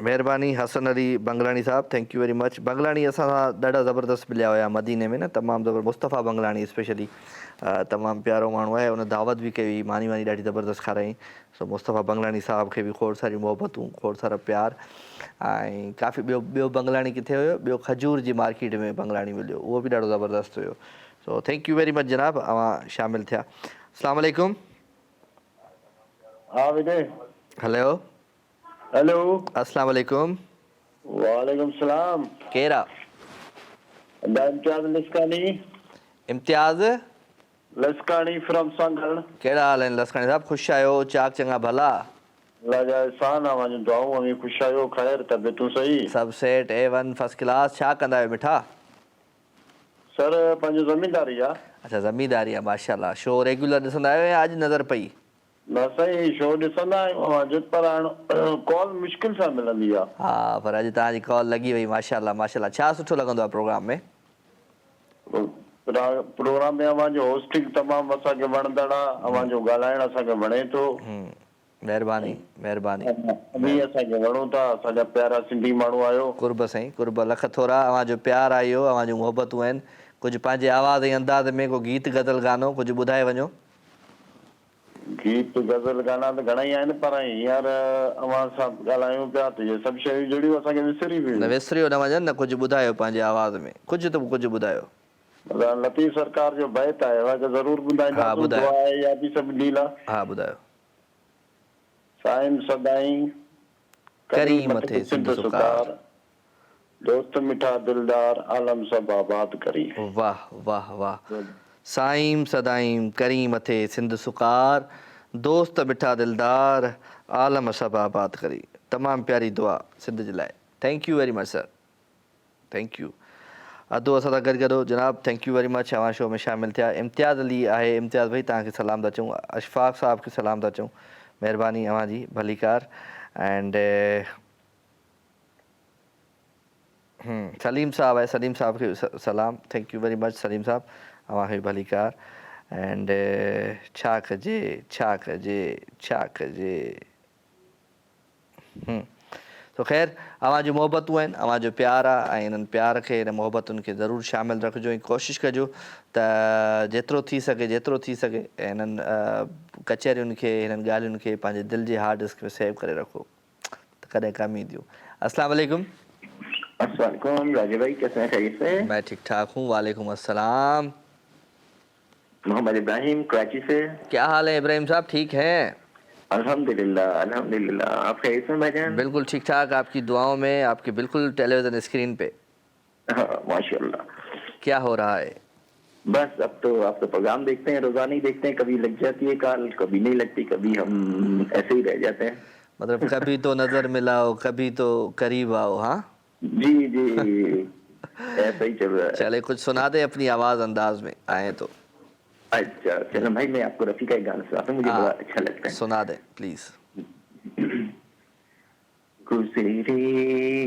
S2: महिरबानी हसन अली बंगलानी साहब थैंक यू वेरी मच। बंगलानी असां सां ॾाढा ज़बरदस्त मिलिया हुया मदीने में न तमामु ज़बरदस्त मुस्तफ़ा बंगलानी स्पेशली तमामु प्यारो माण्हू आहे उन दावत बि कई मानी वानी ॾाढी ज़बरदस्त खाराई। सो मुस्तफ़ा बंगलानी साहब खे बि खोड़ सारी मोहबतूं खोड़ सारा प्यार ऐं काफ़ी ॿियो बंगलानी किथे हुयो ॿियो खजूर जी मार्केट में बंगलानी मिलियो उहो बि ॾाढो ज़बरदस्त हुयो। So thank you very much जनाब अवां शामिलु थिया। अस्सलाम वालेकुम।
S5: हा विजय।
S2: हेलो
S5: हेलो
S2: अस्सलाम वालेकुम।
S5: वालेकुम सलाम।
S2: केरु आहे?
S5: इम्तियाज़ लस्कानी।
S2: इम्तियाज़
S5: लस्कानी फ्रॉम संगल।
S2: कहिड़ा हाल आहिनि लस्कानी साहब ख़ुशि आहियो चाक चङा भला?
S5: लाजा एहसान आहे वञो दुआऊं में ख़ुशि आहियो ख़ैर तबियतूं सही?
S2: सभु सेट A1 फर्स्ट क्लास। छा कंदा आहियो मिठा?
S5: सर पंहिंजो ज़मीनदारी आहे।
S2: अच्छा ज़मीनदारी आहे माशाल्लाह। शो रेगुलर ॾिसंदा आहियो या अॼु नज़र पई?
S5: न साईं शो ॾिसंदा आहियूं पर हाणे कॉल मुश्किल सां मिलंदी आहे।
S2: हा पर अॼु तव्हांजी कॉल लॻी वई माशाल्लाह माशाल्लाह। छा सुठो लॻंदो आहे प्रोग्राम में?
S5: प्रोग्राम में अवांजो होस्टिंग तमामु असांखे वणंदड़ आहे अवांजो ॻाल्हाइण असांखे वणे थो।
S2: महिरबानी महिरबानी
S5: असांखे वणो था असांजा प्यारा सिंधी माण्हू आहियो।
S2: कुर्ब साईं कुर्ब लख थोरा अवांजो प्यार आहे इहो अवांजूं मोहबतूं आहिनि। कुझु पंहिंजे आवाज़ ऐं अंदाज़ में को गीत गज़ल गानो कुझु ॿुधाए वञो।
S5: गीत गज़ल गाना त घणा ई आहिनि पर हींअर अवां सां ॻाल्हायूं पिया त इहे सभु शयूं जहिड़ियूं असांखे विसरी वियूं।
S2: न विसरियो न वञनि न कुझु ॿुधायो पंहिंजे आवाज़ में कुझु त कुझु ॿुधायो।
S5: लतीफ़ सरकार जो बैत आहे उनखे ज़रूरु ॿुधाईंदासीं दुआ आहे या बि सभु लीला।
S2: हा ॿुधायो।
S5: साईं सदाईं
S2: करी मथे सिंध सुकार
S5: दोस्त मिठा दिलदार आलम सब आबाद करी।
S2: वाह वाह वाह। साईं सदाईं करी मथे सिंध सुकार दोस्त मिठा दिलदार आलम सब आबाद करी। तमामु प्यारी दुआ सिंध जे लाइ। Thank you very much sir thank you. अदो असां सां गॾु गॾो जनाब थैंक यू वेरी मच अवां शो में शामिलु थिया। इम्तियाज़ अली आहे इम्तियाज़ भाई तव्हांखे सलाम था चऊं। अशफ़ाक़ साहब खे सलाम था चऊं महिरबानी अवां जी भलीकार एंड सलीम साहब आहे सलीम साहब खे सलाम thank you very much Saleem sahab अवां खे भलीकार एंड छा कजे छा कजे छा कजे। तो ख़ैर अवां जूं मोहबतूं आहिनि अवां जो प्यार आहे ऐं इन्हनि प्यार खे हिन मोहबतुनि खे ज़रूरु शामिलु रखिजो ऐं कोशिशि कजो त जेतिरो थी सघे ऐं हिननि कचहरियुनि खे हिननि ॻाल्हियुनि खे पंहिंजे दिलि जे हार्ड डिस्क में सेव करे रखो त कॾहिं कमु ईंदियूं। अस्सलाम वालेकुम।
S12: अस्सलाम वालेकुम राजीव भाई कैसे हैं खैरियत से?
S2: मैं ठीक ठाक हूँ। वालेकुम अस्सलाम।
S12: मोहम्मद इब्राहिम कराची से।
S2: क्या हाल है इब्राहिम साहब ठीक हैं?
S12: अल्हम्दुलिल्लाह अल्हम्दुलिल्लाह। आप खैरियत में भाईजान?
S2: बिल्कुल ठीक ठाक, आपकी दुआओं में, आपके बिल्कुल टेलीविजन स्क्रीन पे।
S12: हाँ माशाल्लाह।
S2: क्या हो रहा है?
S12: बस अब तो आप तो प्रोग्राम देखते हैं, रोजाना ही देखते हैं, कभी लग जाती है कॉल, कभी नहीं लगती, कभी हम ऐसे ही रह जाते हैं।
S2: मतलब कभी तो नजर मिलाओ, कभी तो करीब आओ। हाँ
S12: जी जी ऐसा ही चल रहा है।
S2: चले कुछ सुना दे अपनी आवाज अंदाज में आए तो।
S12: अच्छा चलो भाई, मैं आपको रफी का एक गाना सुनाता हूँ, मुझे बड़ा अच्छा लगता है।
S2: सुना दे प्लीज।
S12: गुजरे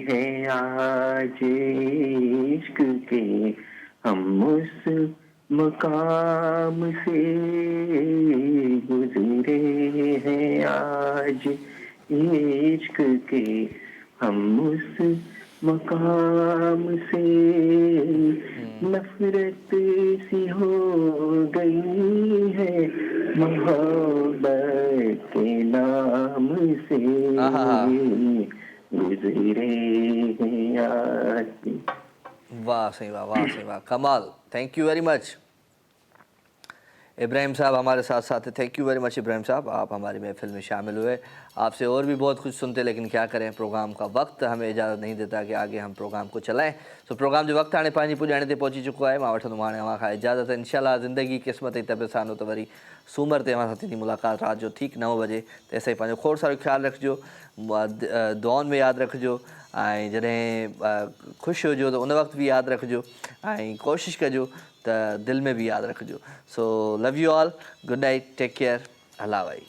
S12: हैं आज इश्क के हम उस मकाम से, गुजरे हैं आज इश्क के हम उस मकाम से, नफरत सी हो गई है मोहब्बत के नाम से, गुजरे हैं आज।
S2: वाह सही वाह, वाह सही वाह, कमाल। Thank you very much Ibrahim sahab हमारे साथ साथ थे। Thank you very much Ibrahim sahab, आप हमारी महफिल में शामिल हुए। आपसे और भी बहुत कुछ सुनते, लेकिन क्या करें, प्रोग्राम का वक्त हमें इजाज़त नहीं देता कि आगे हम प्रोग्राम को चलाएं। तो प्रोग्राम जो वक्त हाणे पंहिंजी पुॼाणे ते पहुची चुको आहे। मां वठंदुमि हाणे अव्हां खां इजाज़त। इंशाअल्लाह ज़िंदगी क़िस्मत ऐं तबियत सां त वरी सूमर ते अव्हां सां थींदी मुलाक़ात राति जो ठीक 9 बजे। तेसिताईं पंहिंजो खोड़ सारो ख़्यालु रखिजो, दुआउनि में यादि रखिजो, ऐं जॾहिं ख़ुशि हुजो त उन वक़्तु बि यादि रखिजो, ऐं कोशिशि कजो त दिलि में बि यादि रखिजो। So love you all, good night, take care, Allah भाई।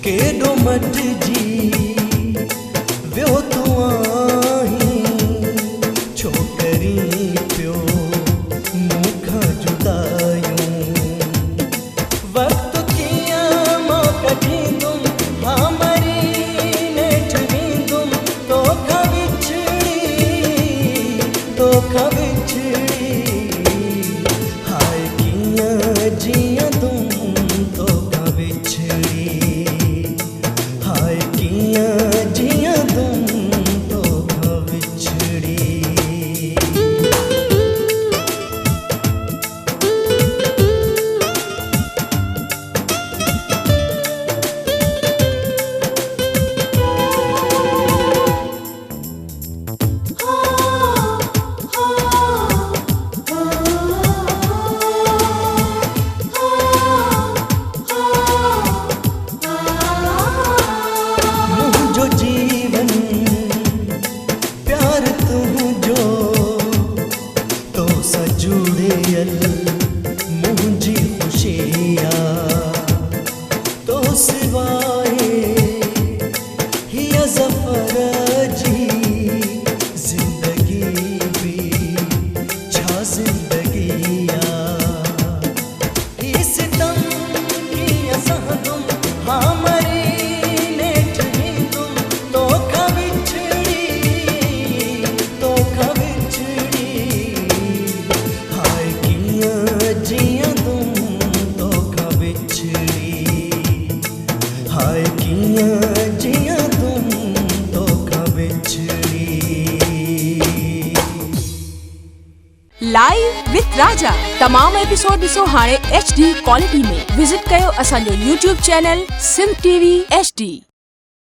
S13: केॾो मटिजी वियो तूं आहीं
S3: पियो मूंखां जुदायूं वक्त कीअं मौक़ ॾींदुमि हा मरी नेठि वींदुमि तोखां विछड़ी हाय कीअं जीअंदुमि तोखां विछड़ी हाय कीअं जीअंदुमि तोखां विछड़ी मुंहिंजो जीवन प्यार तुंहिंजो तो सां जुड़ियल मुंहिंजी ख़ुशिया तो सिवाए हीअ ज़फ़र जी ज़िंदगी बि छा ज़िंदगीया ही सितम कीअं सहंदुमि हा मरी नेठि वींदुमि तोखां विछड़ी हाय कीअं जीअंदुमि तोखां विछड़ी हाय कीअं जीअंदुमि तोखां विछड़ी
S13: लाइव विथ राजा तमाम एपिसोड ॾिसो हाणे HD क्वालिटी में विजिट कयो असांजो YouTube channel Sindh TV HD।